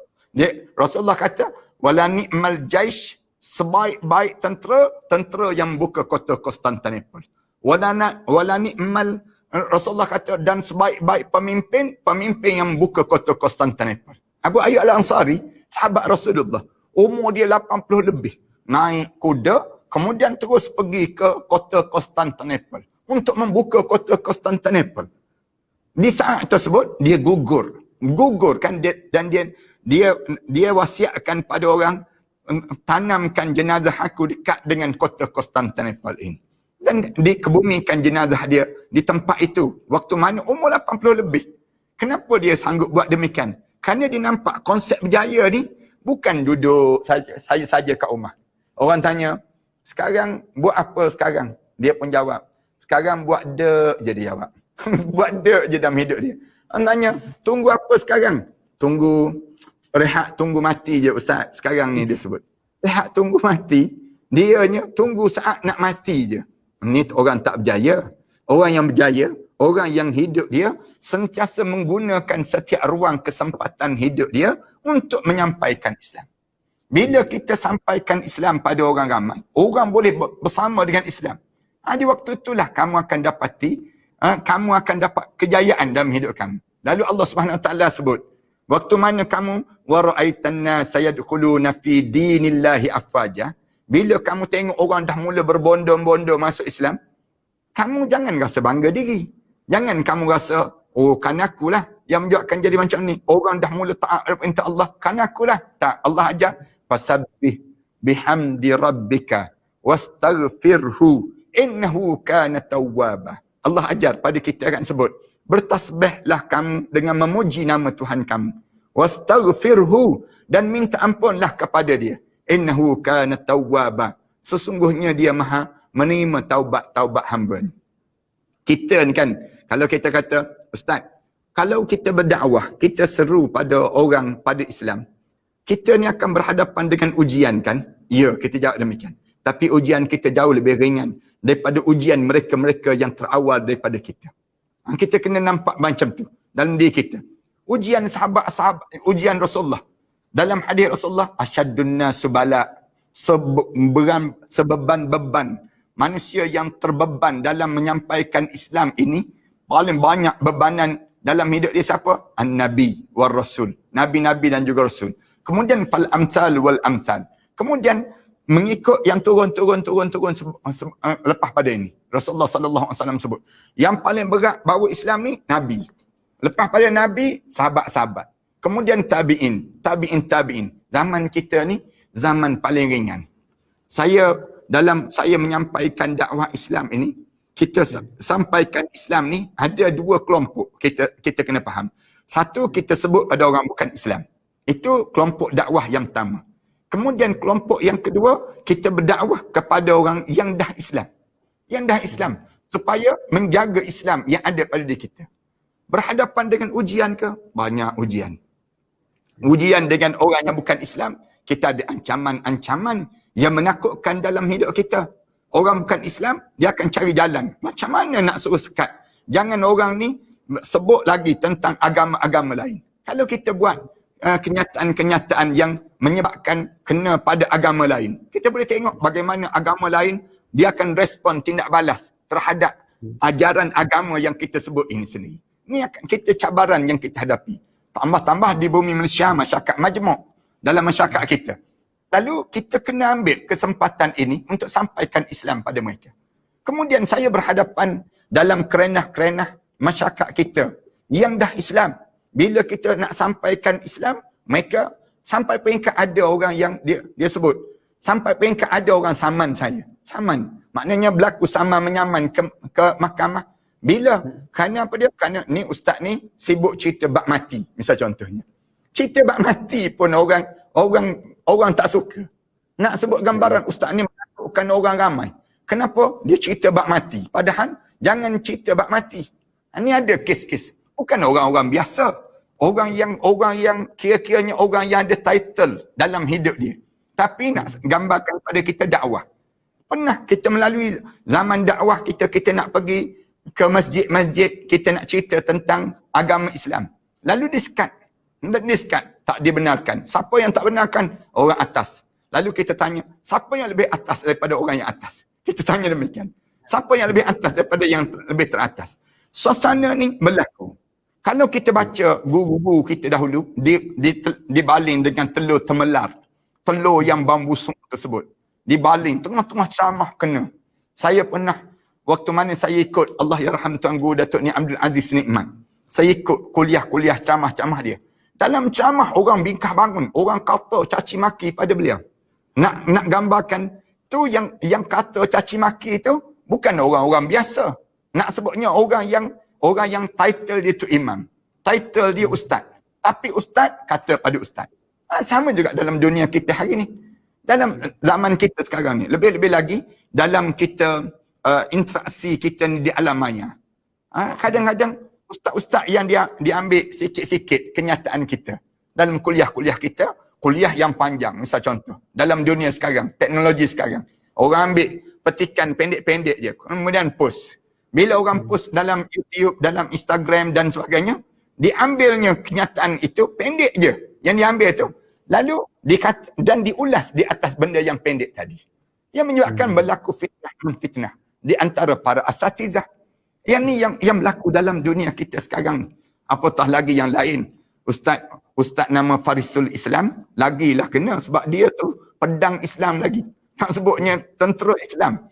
Rasulullah kata, wala ni'mal jaish, sebaik-baik tentera yang buka kota Constantinople. Wala ni'mal, Rasulullah kata, dan sebaik-baik pemimpin yang buka kota Constantinople. Abu Ayyub Al-Ansari, sahabat Rasulullah, umur dia 80 lebih, naik kuda, kemudian terus pergi ke kota Constantinople untuk membuka kota Constantinople. Di saat tersebut dia gugur kan, dan dia wasiatkan pada orang, tanamkan jenazah aku dekat dengan kota Constantinople ini. Dan dikebumikan jenazah dia di tempat itu. Waktu mana umur 80 lebih. Kenapa dia sanggup buat demikian? Kerana dia nampak konsep berjaya ni bukan duduk saya saja kat rumah. Orang tanya, sekarang buat apa sekarang? Dia pun jawab, sekarang buat dek je dia jawab. Buat dek je dalam hidup dia. Orang tanya, tunggu apa sekarang? Tunggu rehat, tunggu mati je Ustaz. Sekarang ni dia sebut. Rehat tunggu mati, dianya tunggu saat nak mati je. Ni orang tak berjaya. Orang yang berjaya, orang yang hidup dia sentiasa menggunakan setiap ruang kesempatan hidup dia untuk menyampaikan Islam. Bila kita sampaikan Islam pada orang ramai, orang boleh bersama dengan Islam. Di waktu itulah kamu akan dapati, kamu akan dapat kejayaan dalam hidup kamu. Lalu Allah Subhanahu Wa Taala sebut, waktu mana kamu wara'aitan nas yadkhuluna fi dinillahi afwaja, bila kamu tengok orang dah mula berbondong-bondong masuk Islam, kamu jangan rasa bangga diri. Jangan kamu rasa, oh kan akulah yang menyebabkan jadi macam ni. Orang dah mula taat perintah Allah, kan akulah. Tak, Allah ajar, fasabbih bihamdi rabbika wastaghfirhu innahu kana tawwaba. Allah ajar pada kita akan sebut, bertasbihlah kamu dengan memuji nama Tuhan kamu. Wastaghfirhu, dan minta ampunlah kepada dia. Innahu kana tawwaba. Sesungguhnya dia maha menerima taubat-taubat hamba ni. Kita ni kan, kalau kita kata, Ustaz, kalau kita berdakwah, kita seru pada orang pada Islam, kita ni akan berhadapan dengan ujian kan? Ya, kita jawab demikian. Tapi ujian kita jauh lebih ringan daripada ujian mereka-mereka yang terawal daripada kita. Kita kena nampak macam tu dalam diri kita. Ujian sahabat-sahabat, ujian Rasulullah. Dalam hadis Rasulullah, asyaddun nasu bala, sebeban-beban. Manusia yang terbeban dalam menyampaikan Islam ini, paling banyak bebanan dalam hidup dia siapa? An-Nabi wal Rasul. Nabi-Nabi dan juga Rasul. Kemudian fal amsal wal amsal. Kemudian mengikut yang turun lepas pada ini. Rasulullah sallallahu alaihi wasallam sebut, yang paling berat bawa Islam ni Nabi. Lepas pada Nabi, sahabat-sahabat. Kemudian tabi'in. Zaman kita ni zaman paling ringan. Saya menyampaikan dakwah Islam ini, kita sampaikan Islam ni ada dua kelompok kita kena faham. Satu, kita sebut pada orang bukan Islam. Itu kelompok dakwah yang pertama. Kemudian kelompok yang kedua, kita berdakwah kepada orang yang dah Islam. Yang dah Islam. Supaya menjaga Islam yang ada pada diri kita. Berhadapan dengan ujian ke? Banyak ujian. Ujian dengan orang yang bukan Islam, kita ada ancaman-ancaman yang menakutkan dalam hidup kita. Orang bukan Islam, dia akan cari jalan. Macam mana nak suruh sekat? Jangan orang ni sebut lagi tentang agama-agama lain. Kalau kita buat kenyataan-kenyataan yang menyebabkan kena pada agama lain, kita boleh tengok bagaimana agama lain, dia akan respon tindak balas terhadap ajaran agama yang kita sebut ini sendiri. Ini akan kita cabaran yang kita hadapi. Tambah-tambah di bumi Malaysia, masyarakat majmuk dalam masyarakat kita. Lalu kita kena ambil kesempatan ini untuk sampaikan Islam pada mereka. Kemudian saya berhadapan dalam kerenah-kerenah masyarakat kita yang dah Islam. Bila kita nak sampaikan Islam, mereka sampai peringkat ada orang yang dia sebut, sampai peringkat ada orang saman saya. Saman. Maknanya berlaku sama menyaman ke mahkamah. Bila? Kerana apa dia? Kerana ni ustaz ni sibuk cerita bab mati. Misal contohnya. Cerita bab mati pun orang tak suka. Nak sebut gambaran ustaz ni menakutkan orang ramai. Kenapa? Dia cerita bab mati. Padahal jangan cerita bab mati. Ini ada kes-kes. Bukan orang-orang biasa. Orang yang kira-kiranya orang yang ada title dalam hidup dia. Tapi nak gambarkan pada kita dakwah. Pernah kita melalui zaman dakwah kita nak pergi ke masjid-masjid, kita nak cerita tentang agama Islam. Lalu disekat, tak dibenarkan. Siapa yang tak benarkan? Orang atas. Lalu kita tanya, siapa yang lebih atas daripada orang yang atas? Kita tanya demikian. Siapa yang lebih atas daripada yang lebih teratas? Suasana ni berlaku. Kalau kita baca guru-guru kita dahulu, dibaling dengan telur temelar. Telur yang bambu sung tersebut. Dibaling, tengah-tengah ceramah kena. Saya pernah, waktu mana saya ikut, Allah yarham Tuan Guru Datuk Ni Abdul Aziz Nikmat. Saya ikut kuliah ceramah-ceramah dia. Dalam ceramah orang bingkah bangun, orang kata caci maki pada beliau. Nak gambarkan tu yang kata caci maki tu bukan orang-orang biasa. Nak sebutnya orang yang title dia tu imam. Title dia ustaz. Tapi ustaz kata pada ustaz. Sama juga dalam dunia kita hari ni. Dalam zaman kita sekarang ni. Lebih-lebih lagi dalam kita interaksi kita ni di alam maya. Kadang-kadang ustaz-ustaz yang dia ambil sikit-sikit kenyataan kita. Dalam kuliah-kuliah kita, kuliah yang panjang. Misal contoh, dalam dunia sekarang, teknologi sekarang. Orang ambil petikan pendek-pendek je. Kemudian post. Bila orang post dalam YouTube, dalam Instagram dan sebagainya, diambilnya kenyataan itu pendek je yang diambil tu. Lalu dan diulas di atas benda yang pendek tadi. Yang menyebabkan berlaku fitnah di antara para asatizah. Yang ni yang berlaku dalam dunia kita sekarang. Apatah lagi yang lain. Ustaz nama Farisul Islam, lagilah kena sebab dia tu pedang Islam lagi. Nak sebutnya tentera Islam.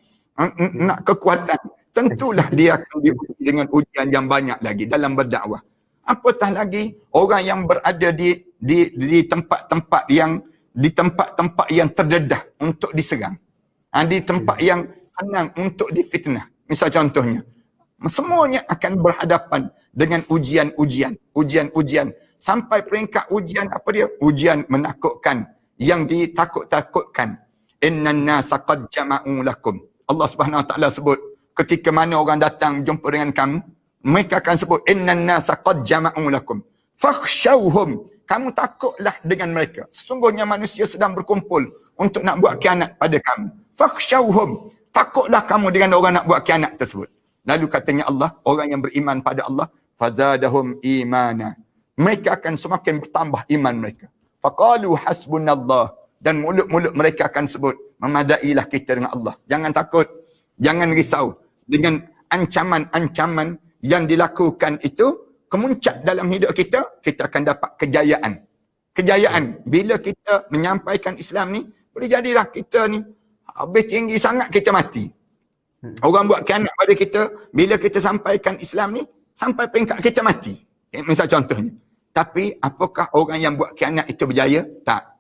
Nak kekuatan. Tentulah dia akan diuji dengan ujian yang banyak lagi dalam berdakwah. Apatah lagi orang yang berada di tempat-tempat yang terdedah untuk diserang. Di tempat yang senang untuk difitnah. Misal contohnya, semuanya akan berhadapan dengan ujian-ujian sampai peringkat ujian apa dia? Ujian menakutkan, yang ditakut-takutkan. Innan nasa qad jama'u lakum. Allah Subhanahu Wa Taala sebut ketika mana orang datang jumpa dengan kamu, mereka akan sebut innan nasa qad jama'u lakum fakhshawhum. Kamu takutlah dengan mereka. Sesungguhnya manusia sedang berkumpul untuk nak buat khianat pada kamu. Fakhshawhum. Takutlah kamu dengan orang nak buat khianat tersebut. Lalu katanya Allah, orang yang beriman pada Allah, fazadahum imana. Mereka akan semakin bertambah iman mereka. Faqalu hasbunallah. Dan mulut-mulut mereka akan sebut, memadailah kita dengan Allah. Jangan takut, jangan risau. Dengan ancaman-ancaman yang dilakukan itu, kemuncak dalam hidup kita, kita akan dapat kejayaan. Kejayaan. Bila kita menyampaikan Islam ni, boleh jadilah kita ni habis tinggi sangat kita mati. Orang buat khianat pada kita, bila kita sampaikan Islam ni, sampai peringkat kita mati. Misal contohnya. Tapi apakah orang yang buat khianat itu berjaya? Tak.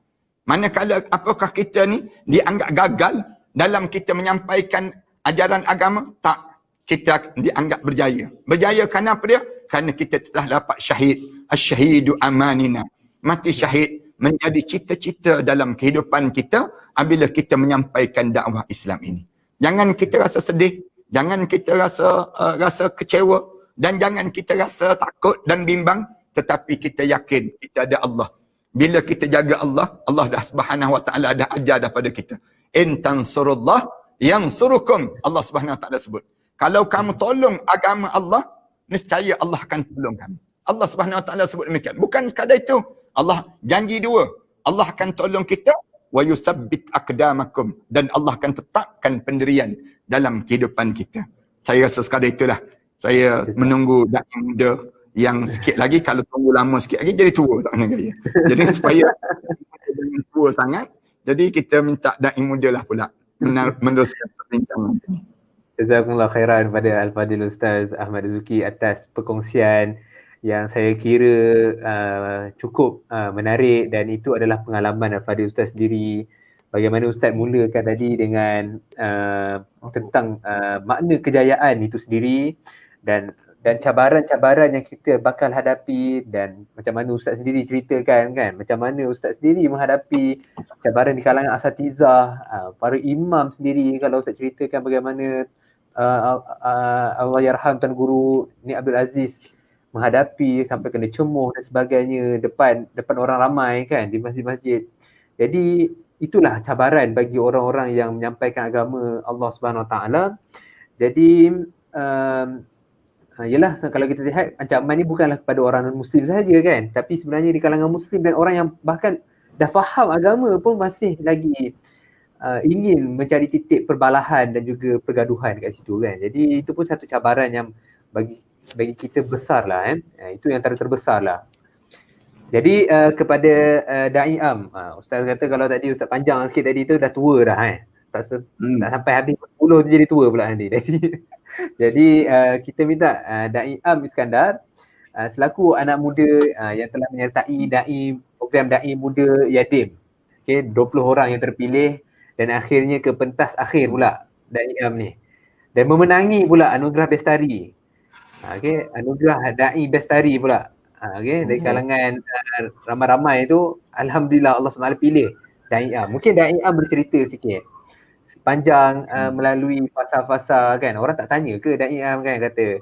Manakala apakah kita ni dianggap gagal dalam kita menyampaikan ajaran agama? Tak. Kita dianggap berjaya. Berjaya kerana apa dia? Kerana kita telah dapat syahid. Asy-syahidu amanina. Mati syahid menjadi cita-cita dalam kehidupan kita apabila kita menyampaikan dakwah Islam ini. Jangan kita rasa sedih, jangan kita rasa kecewa, dan jangan kita rasa takut dan bimbang, tetapi kita yakin kita ada Allah. Bila kita jaga Allah, Allah dah Subhanahu Wa Taala dah ajar daripada kita. In tansurullah yansurukum. Allah Subhanahu Wa Taala sebut. Kalau kamu tolong agama Allah, nescaya Allah akan tolong kamu. Allah Subhanahu Wa Taala sebut demikian. Bukan sekadar itu. Allah janji dua. Allah akan tolong kita wa yusabbit aqdamakum, dan Allah akan tetapkan pendirian dalam kehidupan kita. Saya rasa sekadar itulah. Saya menunggu dai muda yang sikit lagi, kalau tunggu lama sikit lagi jadi tua tak kena gaya. Jadi supaya jangan tua sangat, jadi kita minta dai muda lah pula meneruskan perbincangan ini. Jazakumullah khairan pada Al-Fadil Ustaz Ahmad Zuki atas perkongsian yang saya kira cukup menarik, dan itu adalah pengalaman Al-Fadil Ustaz sendiri. Bagaimana Ustaz mulakan tadi dengan tentang makna kejayaan itu sendiri, dan cabaran-cabaran yang kita bakal hadapi, dan macam mana Ustaz sendiri ceritakan kan, macam mana Ustaz sendiri menghadapi cabaran di kalangan asatizah, para imam sendiri. Kalau Ustaz ceritakan bagaimana Allahyarham Tuan Guru Ni Abdul Aziz menghadapi sampai kena cemuh dan sebagainya depan orang ramai kan di masjid-masjid. Jadi itulah cabaran bagi orang-orang yang menyampaikan agama Allah Subhanahu Wa Taala. Jadi yalah, kalau kita lihat ancaman ni bukanlah kepada orang non-Muslim sahaja kan, tapi sebenarnya di kalangan Muslim dan orang yang bahkan dah faham agama pun masih lagi ingin mencari titik perbalahan dan juga pergaduhan kat situ kan. Jadi itu pun satu cabaran yang bagi kita besar lah itu yang terbesar lah. Jadi kepada Da'i Am, Ustaz kata kalau tadi Ustaz panjang sikit tadi tu dah tua dah tak sampai habis 10 tu jadi tua pula nanti. Jadi kita minta Da'i Am Iskandar selaku anak muda yang telah menyertai program Da'i Muda Yatim. Okay, 20 orang yang terpilih dan akhirnya ke pentas akhir pula Da'i Am ni. Dan memenangi pula anugerah Bestari. Okay, anugerah Da'i Bestari pula. Okay, dari kalangan ramai-ramai tu, alhamdulillah Allah SWT pilih Da'i Am. Mungkin Da'i Am bercerita sikit sepanjang melalui fasa-fasa kan. Orang tak tanya ke Da'i Am kan, kata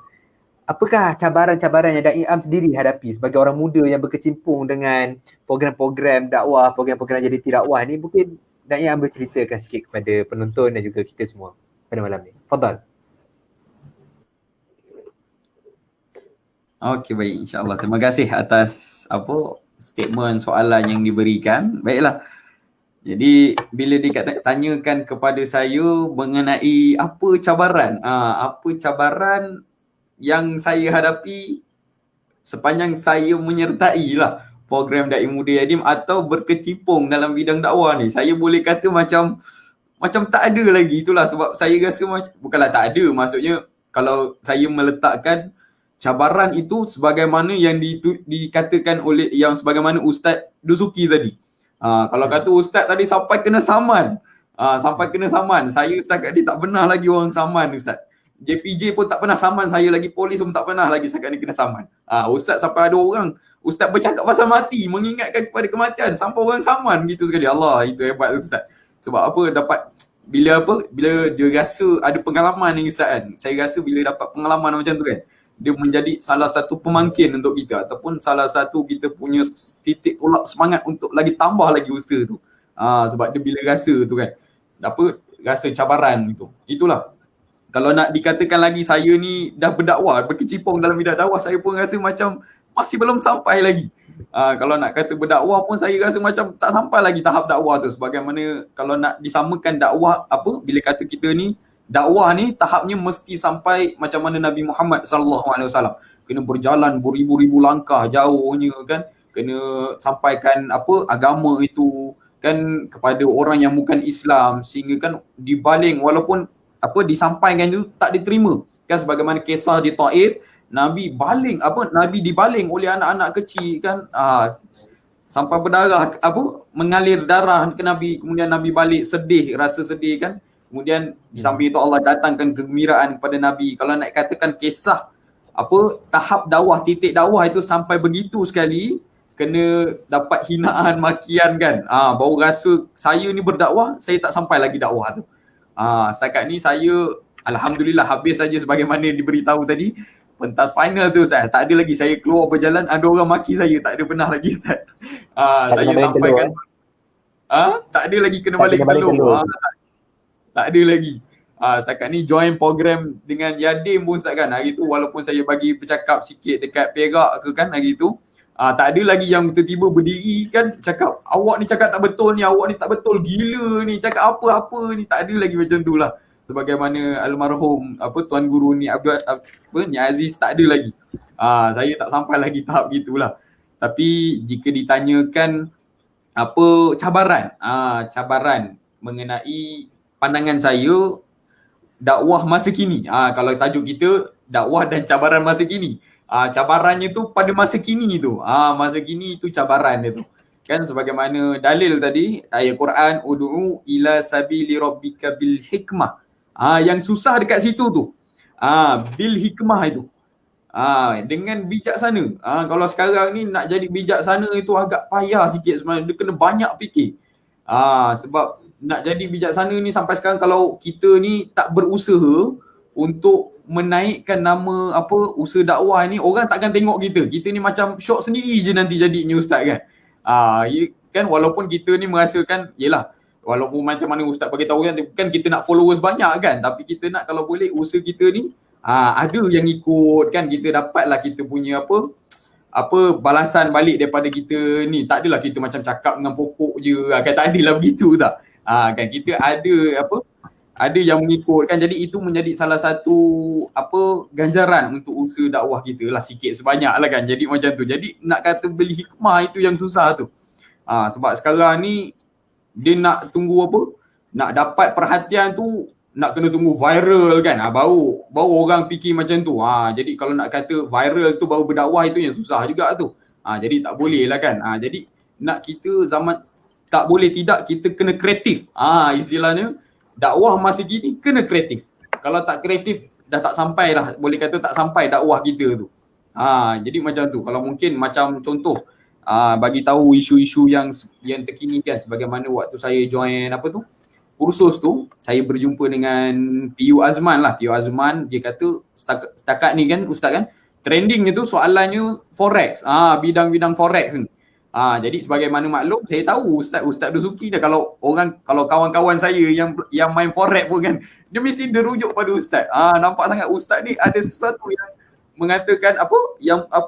apakah cabaran-cabaran yang Da'i Am sendiri hadapi sebagai orang muda yang berkecimpung dengan program-program dakwah, program-program jadi dakwah ni. Mungkin Da'i Am berceritakan sikit kepada penonton dan juga kita semua pada malam ni. Fadal. Okey, baik, insya-Allah. Terima kasih atas statement soalan yang diberikan. Baiklah. Jadi bila ditanyakan kepada saya mengenai apa cabaran yang saya hadapi sepanjang saya menyertai lah program Dai Muda Yatim atau berkecimpung dalam bidang dakwah ni, saya boleh kata macam tak ada lagi. Itulah sebab saya rasa bukanlah tak ada, maksudnya kalau saya meletakkan cabaran itu sebagaimana yang dikatakan oleh yang sebagaimana Ustaz Dusuki tadi. Kalau kata Ustaz tadi sampai kena saman. Saya setakat ni tak pernah lagi orang saman Ustaz. JPJ pun tak pernah saman saya lagi, polis pun tak pernah lagi setakat ni kena saman. Ustaz sampai ada orang Ustaz bercakap pasal mati, mengingatkan kepada kematian, sampai orang saman gitu sekali. Allah, itu hebat Ustaz. Sebab apa? Bila dia rasa ada pengalaman ni Ustaz kan. Saya rasa bila dapat pengalaman macam tu kan, dia menjadi salah satu pemangkin untuk kita ataupun salah satu kita punya titik tolak semangat untuk lagi tambah lagi usaha tu. Sebab dia bila rasa tu kan, rasa cabaran itu. Itulah. Kalau nak dikatakan lagi saya ni dah berdakwah, berkecimpung dalam bidang dakwah, saya pun rasa macam masih belum sampai lagi. Kalau nak kata berdakwah pun saya rasa macam tak sampai lagi tahap dakwah tu. Sebagaimana kalau nak disamakan dakwah bila kata kita ni dakwah ni tahapnya mesti sampai macam mana Nabi Muhammad sallallahu alaihi wasallam. Kena berjalan beribu-ribu langkah jauhnya kan. Kena sampaikan agama itu kan kepada orang yang bukan Islam, sehingga kan dibaling walaupun disampaikan itu tak diterima. Kan sebagaimana kisah di Taif, Nabi dibaling oleh anak-anak kecil kan, sampai berdarah, mengalir darah ke Nabi. Kemudian Nabi balik rasa sedih kan. Kemudian di samping itu Allah datangkan kegembiraan kepada Nabi. Kalau nak katakan kisah tahap dakwah, titik dakwah itu sampai begitu sekali, kena dapat hinaan, makian kan. Baru rasa saya ni berdakwah, saya tak sampai lagi dakwah tu. Setakat ni saya alhamdulillah habis saja sebagaimana diberitahu tadi. Pentas final tu Ustaz, tak ada lagi saya keluar berjalan ada orang maki saya, tak ada pernah lagi Ustaz. Saya sampaikan tak ada lagi kena balik ke Telur. Tak ada lagi. Setakat ni join program dengan Yadim pun Ustaz kan. Hari tu walaupun saya bagi bercakap sikit dekat Perak ke kan hari tu, tak ada lagi yang tiba-tiba berdiri kan cakap awak ni cakap tak betul ni, awak ni tak betul, gila ni, cakap apa-apa ni, tak ada lagi macam tu lah. Sebagaimana almarhum Tuan Guru ni Ni Aziz, tak ada lagi. Saya tak sampai lagi tahap gitulah. Tapi jika ditanyakan cabaran mengenai pandangan saya dakwah masa kini. Kalau tajuk kita dakwah dan cabaran masa kini. Cabarannya tu pada masa kini tu. Masa kini tu cabaran dia tu. Kan sebagaimana dalil tadi ayat Quran, ud'u ila sabili rabbika bil hikmah. Yang susah dekat situ tu. Bil hikmah itu. Dengan bijaksana. Kalau sekarang ni nak jadi bijaksana itu agak payah sikit sebenarnya. Dia kena banyak fikir. Sebab nak jadi bijaksana ni sampai sekarang kalau kita ni tak berusaha untuk menaikkan nama usaha dakwah ni, orang takkan tengok kita. Kita ni macam syok sendiri je nanti jadinya Ustaz kan. Kan walaupun kita ni merasakan yelah, walaupun macam mana Ustaz bagi tahu kan kita nak followers banyak kan, tapi kita nak kalau boleh usaha kita ni ada yang ikut kan, kita dapatlah kita punya balasan balik daripada kita ni. Tak adalah kita macam cakap dengan pokok je kan, tak adalah begitu tak. Kan kita ada yang mengikut kan. Jadi itu menjadi salah satu ganjaran untuk usaha dakwah kita lah, sikit sebanyak lah kan. Jadi macam tu. Jadi nak kata beli hikmah itu yang susah tu. Sebab sekarang ni dia nak tunggu nak dapat perhatian tu nak kena tunggu viral kan. Baru orang fikir macam tu. Jadi kalau nak kata viral tu baru berdakwah, itu yang susah juga tu. Jadi tak boleh lah kan. Jadi nak kita zaman tak boleh tidak, kita kena kreatif. Istilahnya dakwah masa gini kena kreatif. Kalau tak kreatif dah tak sampai lah, boleh kata tak sampai dakwah kita tu. Jadi macam tu. Kalau mungkin macam contoh bagi tahu isu-isu yang terkini kan, sebagaimana waktu saya join kursus tu, saya berjumpa dengan PU Azman lah. PU Azman dia kata setakat ni kan Ustaz kan, trendingnya tu soalannya forex, bidang-bidang forex ni. Jadi sebagaimana maklum, saya tahu Ustaz Dusuki dah, kalau kawan-kawan saya yang main forex pun kan, dia mesti dia rujuk pada Ustaz. Nampak sangat Ustaz ni ada sesuatu yang mengatakan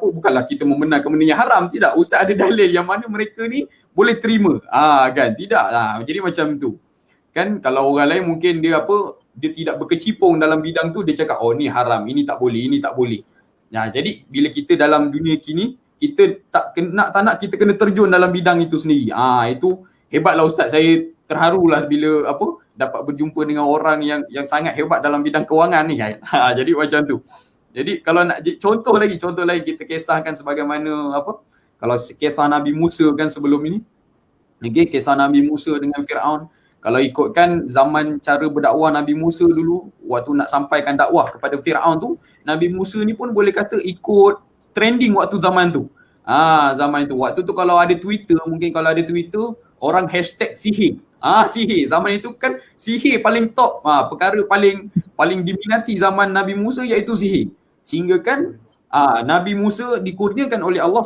bukanlah kita membenarkan benda yang haram, tidak. Ustaz ada dalil yang mana mereka ni boleh terima. Kan, tidak lah. Jadi macam tu. Kan kalau orang lain mungkin dia tidak berkecimpung dalam bidang tu, dia cakap ni haram, ini tak boleh. Jadi bila kita dalam dunia kini, kita tak nak kita kena terjun dalam bidang itu sendiri. Itu hebatlah Ustaz. Saya terharulah bila dapat berjumpa dengan orang yang sangat hebat dalam bidang kewangan ni kan. Jadi macam tu. Jadi kalau nak contoh lagi kita kisahkan sebagaimana kalau kisah Nabi Musa kan sebelum ini. Okay, kisah Nabi Musa dengan Firaun. Kalau ikutkan zaman cara berdakwah Nabi Musa dulu, waktu nak sampaikan dakwah kepada Firaun tu, Nabi Musa ni pun boleh kata ikut trending waktu zaman tu. Zaman tu. Waktu tu kalau ada Twitter, orang hashtag sihir. Sihir. Zaman itu kan sihir paling top. Perkara paling diminati zaman Nabi Musa iaitu sihir. Sehingga kan Nabi Musa dikurniakan oleh Allah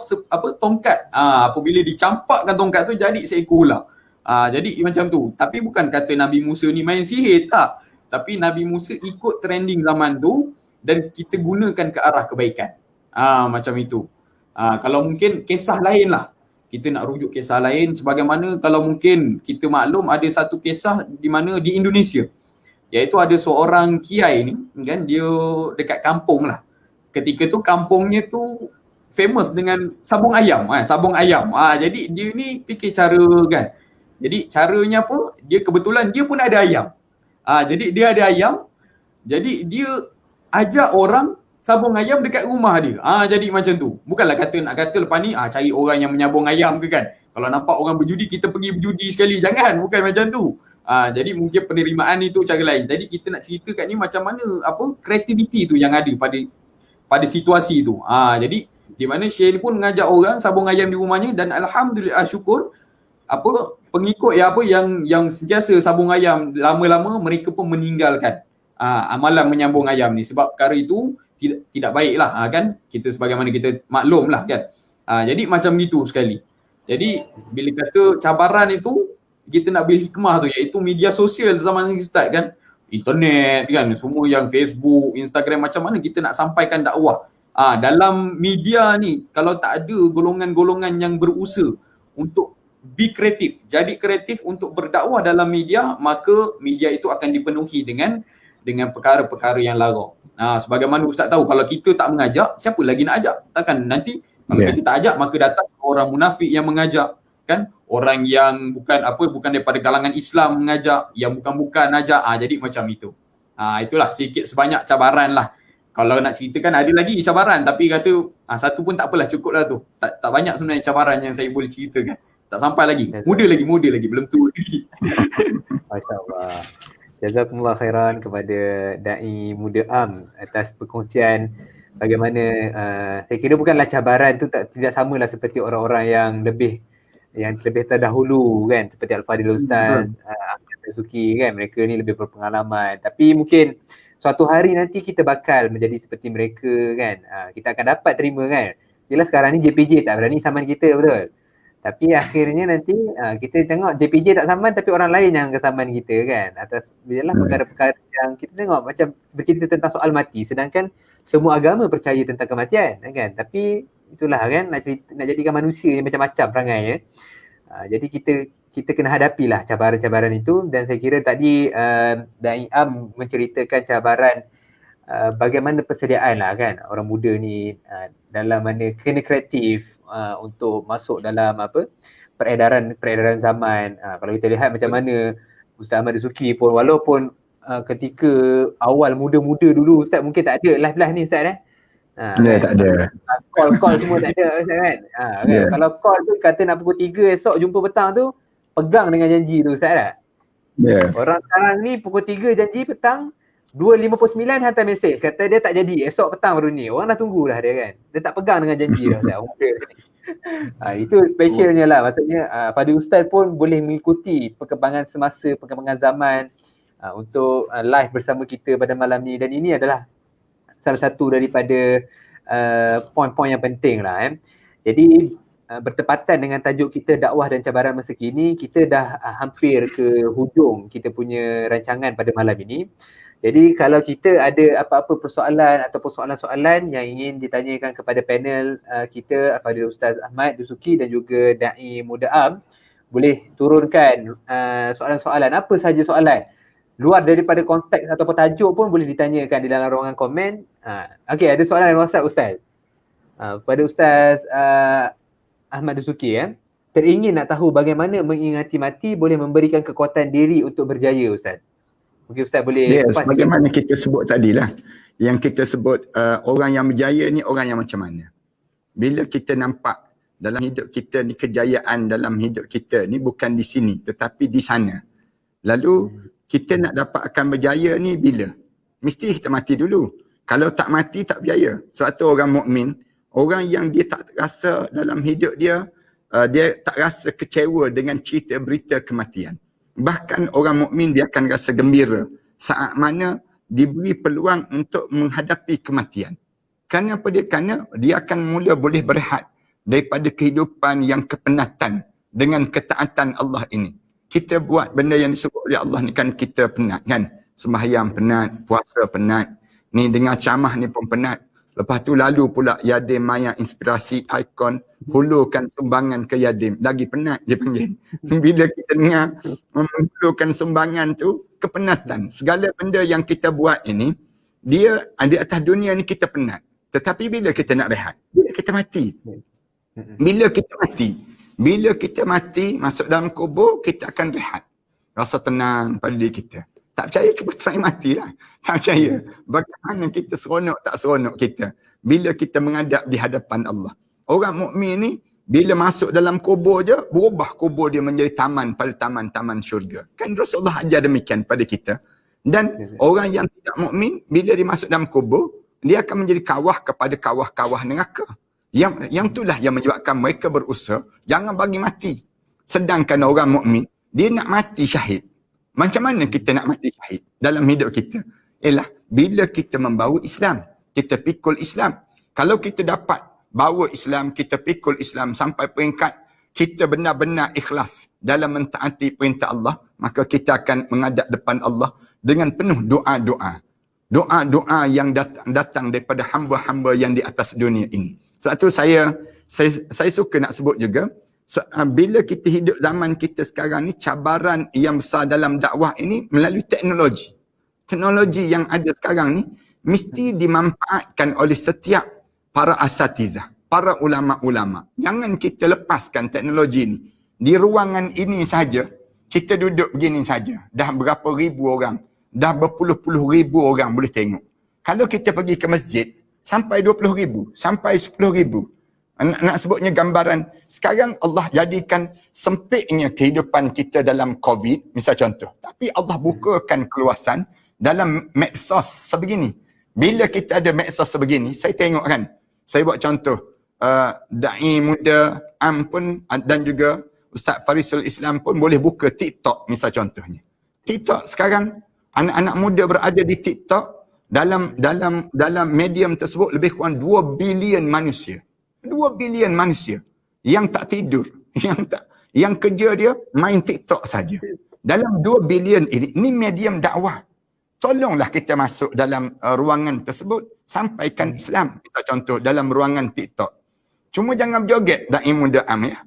tongkat. Apabila dicampakkan tongkat tu jadi seekor ular. Jadi macam tu. Tapi bukan kata Nabi Musa ni main sihir, tak. Tapi Nabi Musa ikut trending zaman tu dan kita gunakan ke arah kebaikan. Macam itu. Kalau mungkin kisah lain lah. Kita nak rujuk kisah lain sebagaimana kalau mungkin kita maklum ada satu kisah di mana di Indonesia. Iaitu ada seorang kiai ni kan, dia dekat kampung lah. Ketika tu kampungnya tu famous dengan sabung ayam. Jadi dia ni fikir cara kan. Jadi caranya dia kebetulan dia pun ada ayam. Jadi dia ada ayam. Jadi dia ajak orang sabung ayam dekat rumah dia. Jadi macam tu. Bukanlah nak kata lepas ni cari orang yang menyabung ayam ke kan. Kalau nampak orang berjudi, kita pergi berjudi sekali. Jangan, bukan macam tu. Jadi mungkin penerimaan itu cara lain. Jadi kita nak cerita kat ni macam mana kreativiti tu yang ada pada situasi tu. Jadi di mana Syekh ni pun mengajak orang sabung ayam di rumahnya dan alhamdulillah syukur pengikut yang sentiasa sabung ayam, lama-lama mereka pun meninggalkan amalan menyambung ayam ni sebab perkara itu tidak baik lah kan, kita sebagaimana kita maklum lah kan. Jadi macam gitu sekali. Jadi bila kata cabaran itu kita nak beri hikmah tu iaitu media sosial zaman ni Ustaz kan, internet kan, semua yang Facebook, Instagram, macam mana kita nak sampaikan dakwah. Dalam media ni kalau tak ada golongan-golongan yang berusaha untuk be kreatif, jadi kreatif untuk berdakwah dalam media, maka media itu akan dipenuhi dengan perkara-perkara yang lara. Sebagaimana Ustaz tahu, kalau kita tak mengajak, siapa lagi nak ajak? Takkan nanti kalau kita tak ajak, maka datang orang munafik yang mengajak kan, orang yang bukan daripada kalangan Islam mengajak, yang bukan ajak. Jadi macam itu. Itulah sikit sebanyak cabaran lah. Kalau nak ceritakan ada lagi cabaran, tapi rasa satu pun tak apalah, cukup lah tu. Tak banyak sebenarnya cabaran yang saya boleh ceritakan. Tak sampai lagi. Muda lagi. Belum tua lagi. Masya-Allah. Jazakumullah khairan kepada Da'i Muda Am atas perkongsian bagaimana saya kira bukanlah cabaran tu tidak samalah seperti orang-orang yang lebih terdahulu kan, seperti Al-Fadhil Ustaz, Ahmad Suki kan, mereka ni lebih berpengalaman. Tapi mungkin suatu hari nanti kita bakal menjadi seperti mereka kan. Kita akan dapat terima kan. Jelas sekarang ni JPJ tak berani saman kita, betul? Tapi akhirnya nanti kita tengok JPJ tak saman tapi orang lain yang kesaman kita kan. Atas biarlah perkara-perkara yang kita tengok macam bercerita tentang soal mati, sedangkan semua agama percaya tentang kematian kan. Tapi itulah kan, nak jadikan manusia yang macam-macam perangai ya. Jadi kita kena hadapilah cabaran-cabaran itu. Dan saya kira tadi Da'i Am menceritakan cabaran bagaimana persediaan lah kan orang muda ni dalam mana kena kreatif untuk masuk dalam peredaran zaman. Kalau kita lihat macam mana Ustaz Ahmad Suki pun, walaupun ketika awal muda-muda dulu Ustaz mungkin tak ada live ni Ustaz tak ada. Call semua tak ada Ustaz kan. Kan? Kalau call tu kata nak pukul 3 esok jumpa petang tu, pegang dengan janji tu Ustaz tak? Orang sekarang ni pukul 3 janji, petang 2.59 hantar mesej kata dia tak jadi, esok petang baru ni. Orang dah tunggu dah dia kan. Dia tak pegang dengan janji dah Ustaz. Itu specialnya lah. Maksudnya pada Ustaz pun boleh mengikuti perkembangan semasa, perkembangan zaman untuk live bersama kita pada malam ni. Dan ini adalah salah satu daripada poin-poin yang penting lah. Jadi bertepatan dengan tajuk kita dakwah dan cabaran masa kini, kita dah hampir ke hujung kita punya rancangan pada malam ini. Jadi kalau kita ada apa-apa persoalan ataupun soalan-soalan yang ingin ditanyakan kepada panel kita, kepada Ustaz Ahmad Dusuki dan juga Da'i Muda Am, boleh turunkan soalan-soalan, apa sahaja soalan. Luar daripada konteks ataupun tajuk pun boleh ditanyakan di dalam ruangan komen. Okey, ada soalan WhatsApp Ustaz. Pada Ustaz Ahmad Dusuki teringin nak tahu bagaimana mengingati mati boleh memberikan kekuatan diri untuk berjaya Ustaz. Mungkin Ustaz boleh Yes, bagaimana kita sebut tadilah. Yang kita sebut orang yang berjaya ni orang yang macam mana. Bila kita nampak dalam hidup kita ni kejayaan dalam hidup kita ni bukan di sini tetapi di sana. Lalu kita nak dapatkan berjaya ni bila? Mesti kita mati dulu. Kalau tak mati tak berjaya. Sebab tu orang mukmin, orang yang dia tak rasa dalam hidup dia, dia tak rasa kecewa dengan cerita berita kematian. Bahkan orang mukmin dia akan rasa gembira saat mana diberi peluang untuk menghadapi kematian. Kerana apa dia? Kerana dia akan mula boleh berehat daripada kehidupan yang kepenatan dengan ketaatan Allah ini. Kita buat benda yang disebut oleh Allah ni kan kita penat kan. Sembahyang penat, puasa penat. Ni dengar ceramah ni pun penat. Lepas tu lalu pula Yadim Maya Inspirasi Ikon hulurkan sumbangan ke Yadim. Lagi penat dia panggil. Bila kita dengar hulurkan sumbangan tu, kepenatan. Segala benda yang kita buat ini, dia di atas dunia ni kita penat. Tetapi bila kita nak rehat? Bila kita mati. Bila kita mati, masuk dalam kubur, kita akan rehat. Rasa tenang pada diri kita. Tak percaya, cuba try matilah. Tak percaya. Bagaimana kita seronok tak seronok kita bila kita menghadap di hadapan Allah. Orang mukmin ni bila masuk dalam kubur je, berubah kubur dia menjadi taman pada taman-taman syurga. Kan Rasulullah ajar demikian pada kita. Dan orang yang tidak mukmin bila dia masuk dalam kubur, dia akan menjadi kawah kepada kawah-kawah neraka. Yang itulah yang menyebabkan mereka berusaha jangan bagi mati. Sedangkan orang mukmin dia nak mati syahid. Macam mana kita nak mati syahid dalam hidup kita? Ialah bila kita membawa Islam, kita pikul Islam. Kalau kita dapat bawa Islam, kita pikul Islam sampai peringkat kita benar-benar ikhlas dalam mentaati perintah Allah, maka kita akan menghadap depan Allah dengan penuh doa-doa. Doa-doa yang datang daripada hamba-hamba yang di atas dunia ini. Sebab tu saya suka nak sebut juga, bila kita hidup zaman kita sekarang ni, cabaran yang besar dalam dakwah ini melalui teknologi. Teknologi yang ada sekarang ni mesti dimanfaatkan oleh setiap para asatizah, para ulama-ulama. Jangan kita lepaskan teknologi ni. Di ruangan ini saja, kita duduk begini saja. Dah berapa ribu orang, dah berpuluh-puluh ribu orang boleh tengok. Kalau kita pergi ke masjid, sampai 20,000, sampai 10,000. Nak sebutnya gambaran, sekarang Allah jadikan sempitnya kehidupan kita dalam COVID, misal contoh. Tapi Allah bukakan keluasan dalam medsos sebegini. Bila kita ada medsos sebegini, saya tengok kan, saya buat contoh, Da'i Muda Am pun dan juga Ustaz Farisul Islam pun boleh buka TikTok misal contohnya. TikTok sekarang, anak-anak muda berada di TikTok, dalam medium tersebut lebih kurang 2 bilion manusia. 2 bilion manusia yang tak tidur, yang kerja dia main TikTok saja. Dalam 2 bilion ini medium dakwah. Tolonglah kita masuk dalam ruangan tersebut, sampaikan Islam. Misal contoh dalam ruangan TikTok. Cuma jangan berjoget Da'i Muda Am ya.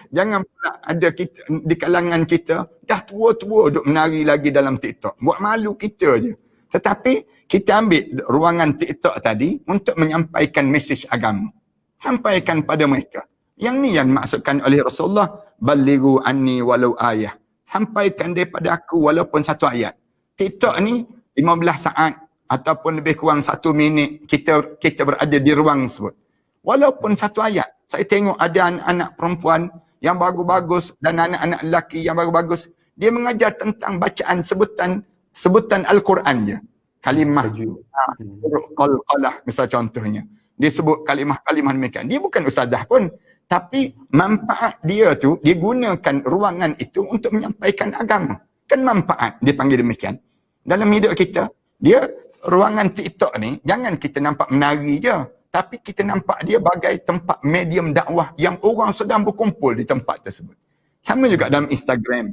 Jangan pula ada kita, di kalangan kita dah tua-tua duk menari lagi dalam TikTok. Buat malu kita je. Tetapi kita ambil ruangan TikTok tadi untuk menyampaikan mesej agama. Sampaikan pada mereka. Yang ni yang dimaksudkan oleh Rasulullah, balighu anni walau ayah. Sampaikan daripada aku walaupun satu ayat. TikTok ni 15 saat ataupun lebih kurang 1 minit kita berada di ruang tersebut. Walaupun satu ayat. Saya tengok ada anak-anak perempuan yang bagus-bagus dan anak-anak lelaki yang bagus-bagus. Dia mengajar tentang bacaan sebutan Al-Quran je. Kalimah qalqalah misal contohnya. Dia sebut kalimah-kalimah demikian. Dia bukan ustazah pun. Tapi manfaat dia tu, dia gunakan ruangan itu untuk menyampaikan agama. Kan manfaat, dia panggil demikian. Dalam hidup kita, dia ruangan TikTok ni, jangan kita nampak menari je. Tapi kita nampak dia bagai tempat medium dakwah yang orang sedang berkumpul di tempat tersebut. Sama juga dalam Instagram.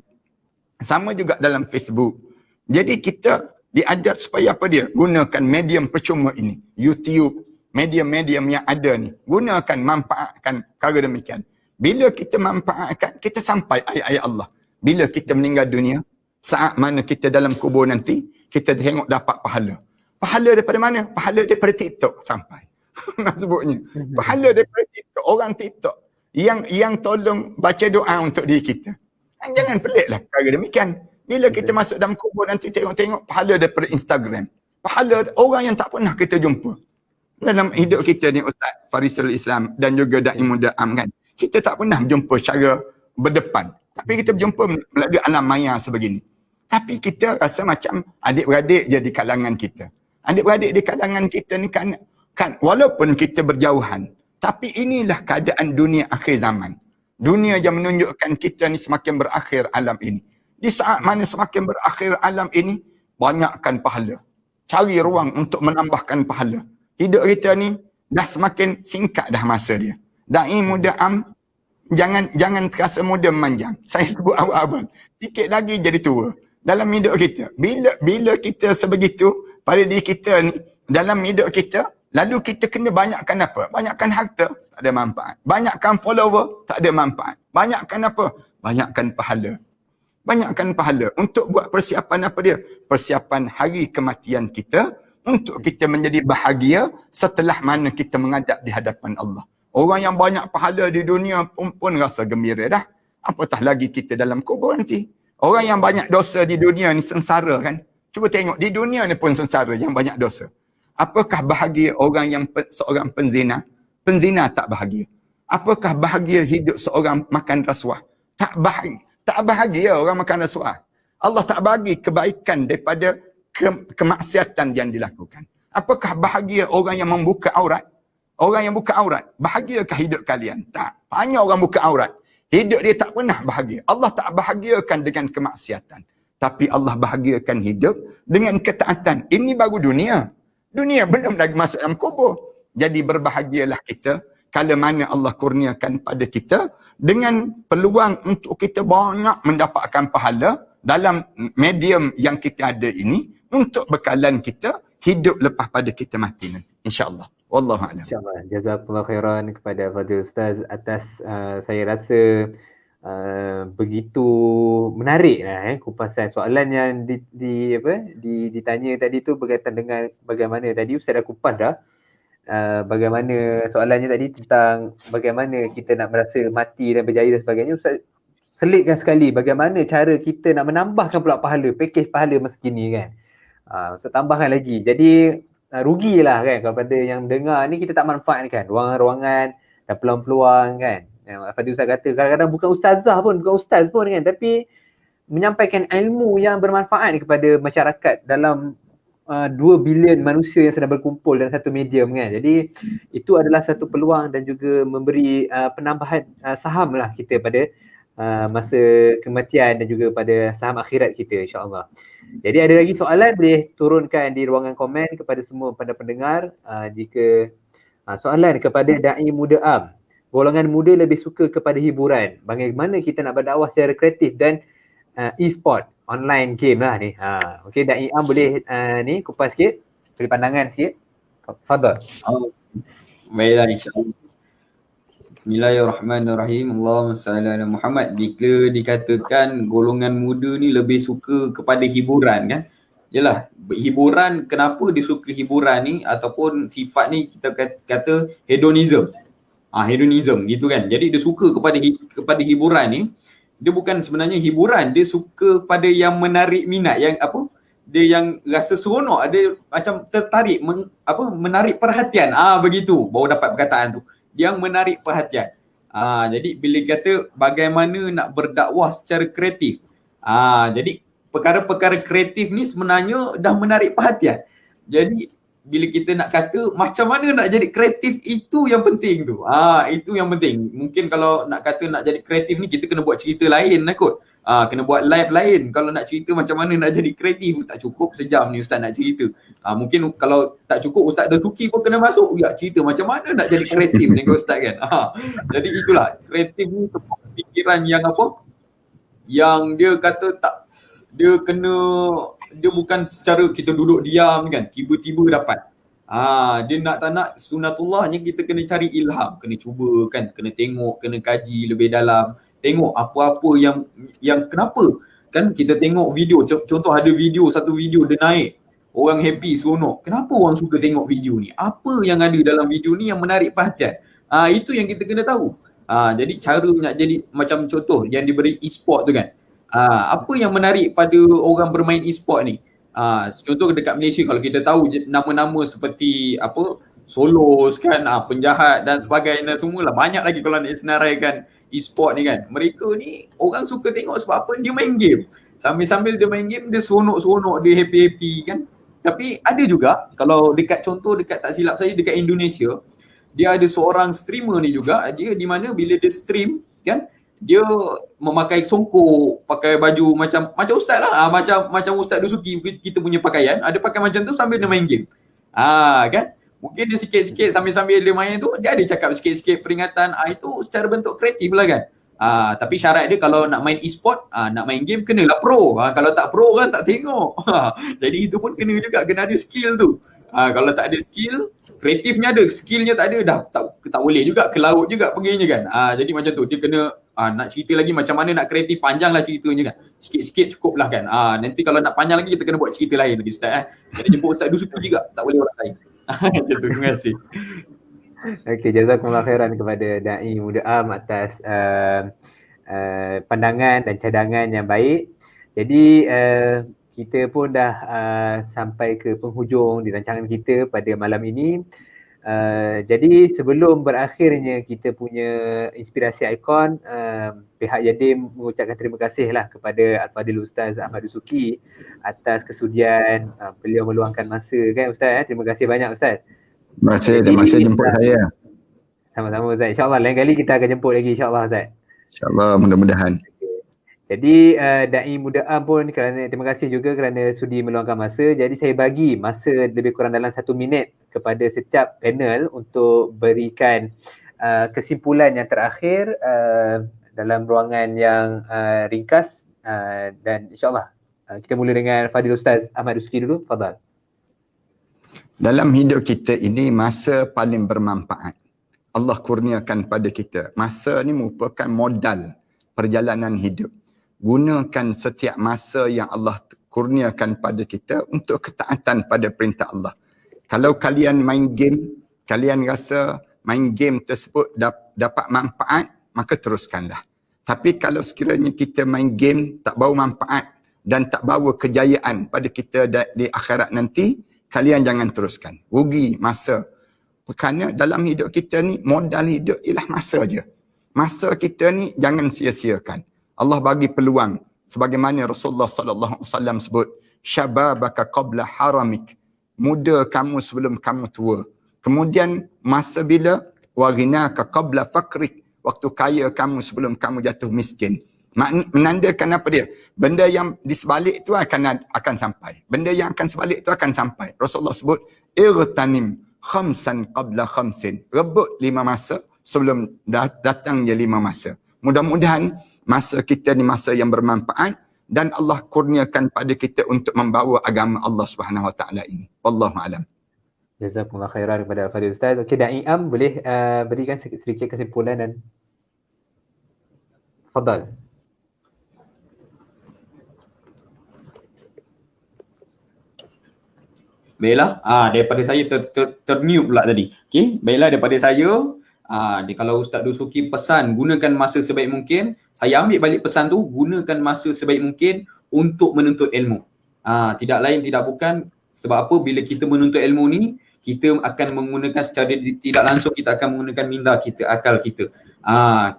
Sama juga dalam Facebook. Jadi kita Diajar supaya apa dia? Gunakan medium percuma ini. YouTube, medium-medium yang ada ni. Gunakan, manfaatkan cara demikian. Bila kita manfaatkan, kita sampai ayat-ayat Allah. Bila kita meninggal dunia, saat mana kita dalam kubur nanti, kita tengok dapat pahala. Pahala daripada mana? Pahala daripada TikTok sampai. Nak sebutnya. Pahala daripada TikTok. Orang TikTok yang tolong baca doa untuk diri kita. Jangan peliklah perkara demikian. Bila kita masuk dalam kubur nanti tengok-tengok pahala daripada Instagram. Pahala orang yang tak pernah kita jumpa. Dalam hidup kita ni Ustaz Farisul Islam dan juga Da'i Muda Am kan. Kita tak pernah berjumpa secara berdepan. Tapi kita berjumpa melalui alam maya sebegini. Tapi kita rasa macam adik-beradik je di kalangan kita. Adik-beradik di kalangan kita ni kan walaupun kita berjauhan. Tapi inilah keadaan dunia akhir zaman. Dunia yang menunjukkan kita ni semakin berakhir alam ini. Di saat mana semakin berakhir alam ini, banyakkan pahala. Cari ruang untuk menambahkan pahala. Hidup kita ni dah semakin singkat dah masa dia. Da'i Muda Am, jangan terasa muda memanjang. Saya sebut awal-awal. Sikit lagi jadi tua. Dalam hidup kita. Bila kita sebegitu, pada diri kita ni, dalam hidup kita, lalu kita kena banyakkan apa? Banyakkan harta, tak ada manfaat. Banyakkan follower, tak ada manfaat. Banyakkan apa? Banyakkan pahala. Banyakkan pahala untuk buat persiapan apa dia? Persiapan hari kematian kita untuk kita menjadi bahagia setelah mana kita menghadap di hadapan Allah. Orang yang banyak pahala di dunia pun rasa gembira dah. Apatah lagi kita dalam kubur nanti. Orang yang banyak dosa di dunia ni sengsara kan? Cuba tengok, di dunia ni pun sengsara yang banyak dosa. Apakah bahagia orang yang seorang penzina? Penzina tak bahagia. Apakah bahagia hidup seorang makan rasuah? Tak bahagia. Tak bahagia orang makan rasuah. Allah tak bagi kebaikan daripada kemaksiatan yang dilakukan. Apakah bahagia orang yang membuka aurat? Orang yang buka aurat, bahagiakah hidup kalian? Tak. Banyak orang buka aurat. Hidup dia tak pernah bahagia. Allah tak bahagiakan dengan kemaksiatan. Tapi Allah bahagiakan hidup dengan ketaatan. Ini baru dunia. Dunia belum lagi masuk dalam kubur. Jadi berbahagialah kita kalau mana Allah kurniakan pada kita dengan peluang untuk kita banyak mendapatkan pahala dalam medium yang kita ada ini untuk bekalan kita hidup lepas pada kita mati nanti. InsyaAllah. Wallahu a'lam. InsyaAllah. Jazakallah khairan kepada Fadil Ustaz atas saya rasa begitu menarik lah kupasan soalan yang ditanya tadi tu berkaitan dengan bagaimana tadi Ustaz dah kupas dah. Bagaimana soalannya tadi tentang bagaimana kita nak merasa mati dan berjaya dan sebagainya. Ustaz selitkan sekali bagaimana cara kita nak menambahkan pula pahala, pakej pahala masa kini kan. Ustaz tambahkan lagi. Jadi rugilah kan kepada yang dengar ni kita tak manfaatkan ruangan-ruangan dan peluang-peluang kan. Yang Fadil Ustaz kata kadang-kadang bukan ustazah pun, bukan ustaz pun kan, tapi menyampaikan ilmu yang bermanfaat kepada masyarakat dalam 2 bilion manusia yang sedang berkumpul dalam satu medium kan. Jadi itu adalah satu peluang dan juga memberi penambahan saham lah kita pada masa kematian dan juga pada saham akhirat kita insya-Allah. Jadi ada lagi soalan boleh turunkan di ruangan komen kepada semua pendengar. Jika soalan kepada Da'i Muda Am, golongan muda lebih suka kepada hiburan. Bagaimana kita nak berdakwah secara kreatif dan e-sport, online game lah ni. Okey, Da'i Am boleh ni kupas sikit, beri pandangan sikit. Fadhal. Baiklah, insya-Allah. Bismillahirrahmanirrahim. Allahumma salli ala Muhammad. Jika dikatakan golongan muda ni lebih suka kepada hiburan kan? Yalah, hiburan, kenapa dia suka hiburan ni ataupun sifat ni kita kata hedonism. Hedonism gitu kan. Jadi dia suka kepada hiburan ni, dia bukan sebenarnya hiburan, dia suka pada yang menarik minat, yang apa? Dia yang rasa seronok, dia macam tertarik menarik perhatian. Begitu baru dapat perkataan tu. Yang menarik perhatian. Jadi bila kata bagaimana nak berdakwah secara kreatif. Jadi perkara-perkara kreatif ni sebenarnya dah menarik perhatian. Jadi bila kita nak kata macam mana nak jadi kreatif, itu yang penting tu. Itu yang penting. Mungkin kalau nak kata nak jadi kreatif ni kita kena buat cerita lain lah kot. Kena buat live lain. Kalau nak cerita macam mana nak jadi kreatif, tak cukup sejam ni Ustaz nak cerita. Mungkin kalau tak cukup Ustaz Dazuki pun kena masuk juga cerita macam mana nak jadi kreatif dengan Ustaz kan. Jadi itulah, kreatif ni fikiran yang apa? Yang dia kata tak, dia kena dia bukan secara kita duduk diam kan, tiba-tiba dapat. Dia nak tak nak sunatullahnya kita kena cari ilham, kena cuba kan, kena tengok, kena kaji lebih dalam, tengok apa-apa yang kenapa kan. Kita tengok video, contoh ada satu video dia naik, orang happy, seronok. Kenapa orang suka tengok video ni? Apa yang ada dalam video ni yang menarik perhatian? Itu yang kita kena tahu. Jadi cara nak jadi macam contoh yang diberi e-sport tu kan. Apa yang menarik pada orang bermain e-sport ni? Contoh dekat Malaysia kalau kita tahu nama-nama seperti apa, Solos kan, penjahat dan sebagainya semualah, banyak lagi kalau nak senaraikan e-sport ni kan. Mereka ni orang suka tengok sebab apa? Dia main game. Sambil-sambil dia main game, dia seronok-seronok, dia happy-happy kan. Tapi ada juga kalau dekat contoh dekat tak silap saya dekat Indonesia, dia ada seorang streamer ni juga, dia di mana bila dia stream kan, dia memakai songkok, pakai baju macam ustaz lah, macam Ustaz Dusuki kita punya pakaian, ada pakai macam tu sambil dia main game. Kan? Mungkin dia sikit-sikit sambil dia main tu, dia ada cakap sikit-sikit peringatan, itu secara bentuk kreatif lah kan. Tapi syarat dia kalau nak main e-sport, nak main game kenalah pro. Kalau tak pro kan tak tengok. Jadi itu pun kena juga, kena ada skill tu. Kalau tak ada skill, kreatifnya ada, skillnya tak ada, dah tak boleh juga, ke laut juga perginya kan. Jadi macam tu, dia kena nak cerita lagi macam mana nak kreatif, panjang lah ceritanya kan. Sikit-sikit cukup lah kan. Nanti kalau nak panjang lagi kita kena buat cerita lain lagi Ustaz. Kena jemput Ustaz Dusuki juga, tak boleh orang lain. Macam tu, terima kasih. Okey, jazakumullah khairan kepada Da'i Muda Am atas pandangan dan cadangan yang baik. Jadi kita pun dah sampai ke penghujung di rancangan kita pada malam ini. Jadi sebelum berakhirnya kita punya inspirasi ikon, pihak Yadim mengucapkan terima kasih lah kepada Al-Fadhil Ustaz Ahmad Dusuki atas kesudian beliau meluangkan masa kan Ustaz. Terima kasih banyak Ustaz. Terima kasih jemput saya. Sama-sama Ustaz. InsyaAllah lain kali kita akan jemput lagi insyaAllah Ustaz. InsyaAllah, mudah-mudahan. Jadi Da'i Muda Am pun terima kasih juga kerana sudi meluangkan masa. Jadi saya bagi masa lebih kurang dalam 1 minit kepada setiap panel untuk berikan kesimpulan yang terakhir dalam ruangan yang ringkas, dan insyaAllah kita mula dengan Fadil Ustaz Ahmad Dusuki dulu. Fadal. Dalam hidup kita ini masa paling bermanfaat Allah kurniakan pada kita. Masa ni merupakan modal perjalanan hidup. Gunakan setiap masa yang Allah kurniakan pada kita untuk ketaatan pada perintah Allah. Kalau kalian main game, kalian rasa main game tersebut dapat manfaat, maka teruskanlah. Tapi kalau sekiranya kita main game tak bawa manfaat dan tak bawa kejayaan pada kita di akhirat nanti, kalian jangan teruskan. Rugi masa. Kerana dalam hidup kita ni, modal hidup ialah masa je. Masa kita ni jangan sia-siakan. Allah bagi peluang. Sebagaimana Rasulullah SAW sebut, syababaka qabla haramik. Muda kamu sebelum kamu tua. Kemudian masa bila? Waghinaka qabla fakrik. Waktu kaya kamu sebelum kamu jatuh miskin. Menandakan apa dia? Benda yang di sebalik itu akan sampai. Benda yang akan sebalik itu akan sampai. Rasulullah sebut, irtanim khamsan qabla khamsin. Rebut 5 masa sebelum datangnya 5 masa. Mudah-mudahan masa kita ni masa yang bermanfaat dan Allah kurniakan pada kita untuk membawa agama Allah Subhanahu Wa Taala ini. Wallahu a'lam. Jazakumullah khairan kepada Fadil Ustaz. Okey, Da'i Am boleh berikan sedikit kesimpulan dan Fadal. Baiklah, daripada saya termute pula tadi. Okey, baiklah daripada saya, kalau Ustaz Dusuki pesan gunakan masa sebaik mungkin, saya ambil balik pesan tu, gunakan masa sebaik mungkin untuk menuntut ilmu. Tidak lain tidak bukan sebab apa, bila kita menuntut ilmu ni, kita akan menggunakan secara tidak langsung, kita akan menggunakan minda kita, akal kita.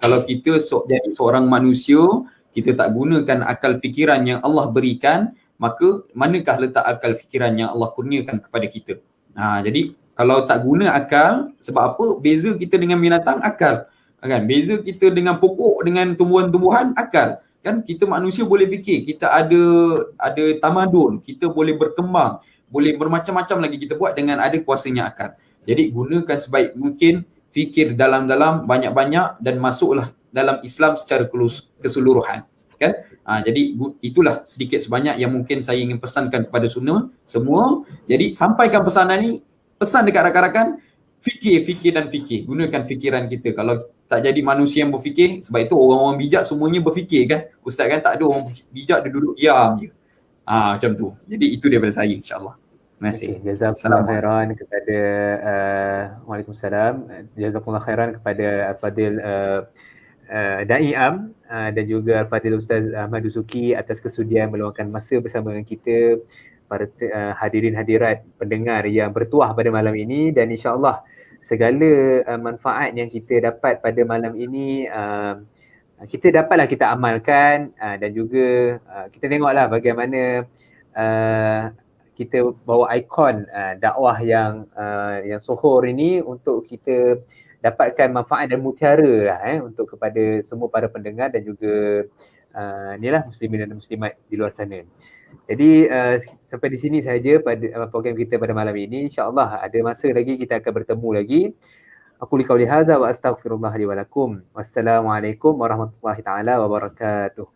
Kalau kita jadi seorang manusia, kita tak gunakan akal fikiran yang Allah berikan, maka manakah letak akal fikiran yang Allah kurniakan kepada kita. Jadi kalau tak guna akal, sebab apa? Beza kita dengan binatang, akal. Kan? Beza kita dengan pokok, dengan tumbuhan-tumbuhan, akal. Kan kita manusia boleh fikir, kita ada tamadun, kita boleh berkembang, boleh bermacam-macam lagi kita buat dengan ada kuasanya akal. Jadi gunakan sebaik mungkin, fikir dalam-dalam, banyak-banyak dan masuklah dalam Islam secara keseluruhan. Kan? Jadi itulah sedikit sebanyak yang mungkin saya ingin pesankan kepada semua. Jadi sampaikan pesanan ni, pesan dekat rakan-rakan, fikir dan fikir. Gunakan fikiran kita. Kalau tak jadi manusia yang berfikir, sebab itu orang-orang bijak semuanya berfikir kan. Ustaz kan, tak ada orang bijak dia duduk diam je. Macam tu. Jadi itu daripada saya, insyaAllah. Terima kasih. Okay, jazakumullah khairan kepada Waalaikumsalam. Jazakumullah khairan kepada Al-Fadil Da'i Am dan juga Al-Fadil Ustaz Ahmad Dusuki atas kesudian meluangkan masa bersama dengan kita, para hadirin hadirat pendengar yang bertuah pada malam ini, dan insya-Allah segala manfaat yang kita dapat pada malam ini kita dapatlah kita amalkan, dan juga kita tengoklah bagaimana kita bawa ikon dakwah yang sohor ini untuk kita dapatkan manfaat dan mutiara untuk kepada semua para pendengar dan juga inilah muslimin dan muslimat di luar sana. Jadi sampai di sini sahaja pada program kita pada malam ini. InsyaAllah ada masa lagi kita akan bertemu lagi. Aku li qauli hadza wa astaghfirullah li wa lakum. Wassalamualaikum warahmatullahi taala wabarakatuh.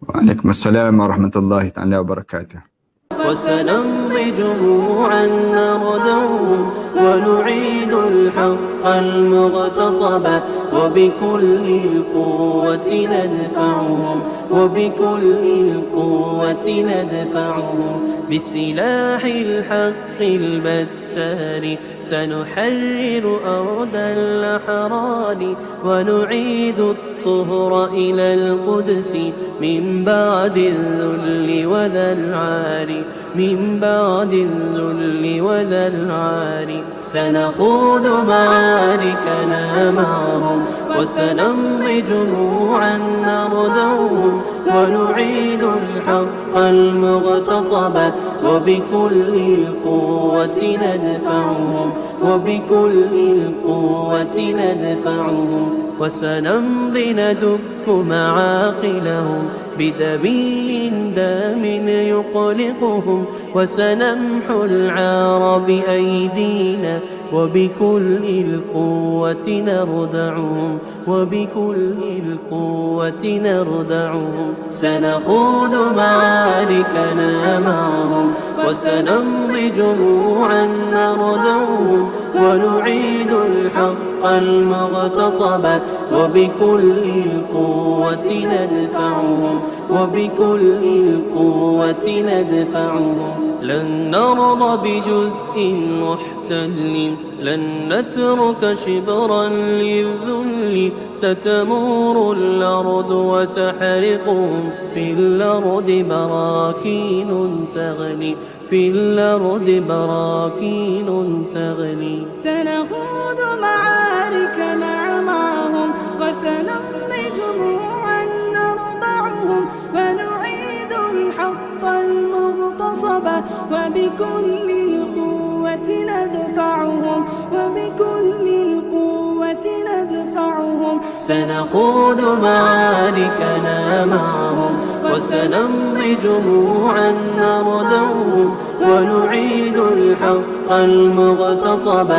Waalaikumsalam warahmatullahi taala wabarakatuh. وسنمضي جموعا نردعهم ونعيد الحق المغتصب وبكل القوة ندفعهم وبكل القوة ندفعهم بسلاح الحق البتار سنحرر أرض الأحرار ونعيد الطهر إلى القدس من بعد الذل وذا العار من بعد الذل وذا العار سنخوض معاركنا معهم وسنمضي جموعا نردعهم ونعيد الحق المغتصب وبكل القوة ندفعهم وبكل القوة ندفعهم وسنمضي ندك معاقلهم بدبي دام يقلقهم وسنمحو العار بأيدينا وبكل القوة نردعهم وبكل القوة نردعهم سنخوض معاركنا معهم وسنمضي جموعا نردعهم ونعيد الحق المغتصب وبكل القوة ندفعهم وبكل القوة ندفعهم لن نرضى بجزء محتل لن نترك شبرا للذل ستمور الأرض وتحرقهم في الأرض براكين تغلي في الأرض براكين تغلي سنخوض معاركنا معهم وسنمضي جموعا نرضعهم ونعيد الحق المغتصب وبكل القوة ندفعهم وبكل القوة ندفعهم سنخوض معاركنا معهم وسنمضي جموعا نردعهم ونعيد الحق المغتصب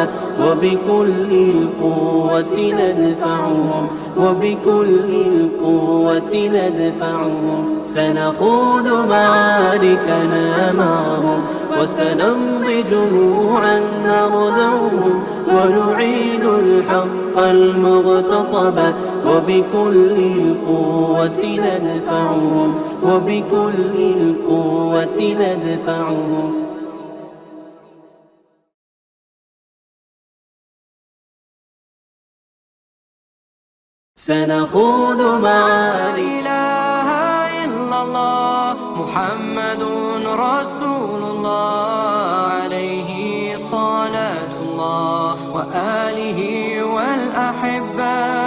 وبكل القوة ندفعهم وبكل القوة ندفعهم سنخوض معاركنا معهم وسنمضي جموعا نردعهم ونعيد الحق المغتصب وبكل القوة ندفعهم وبكل القوة ندفعهم سنخوض معارك لا إله إلا الله محمد رسول الله عليه صلاة الله وآله والأحبة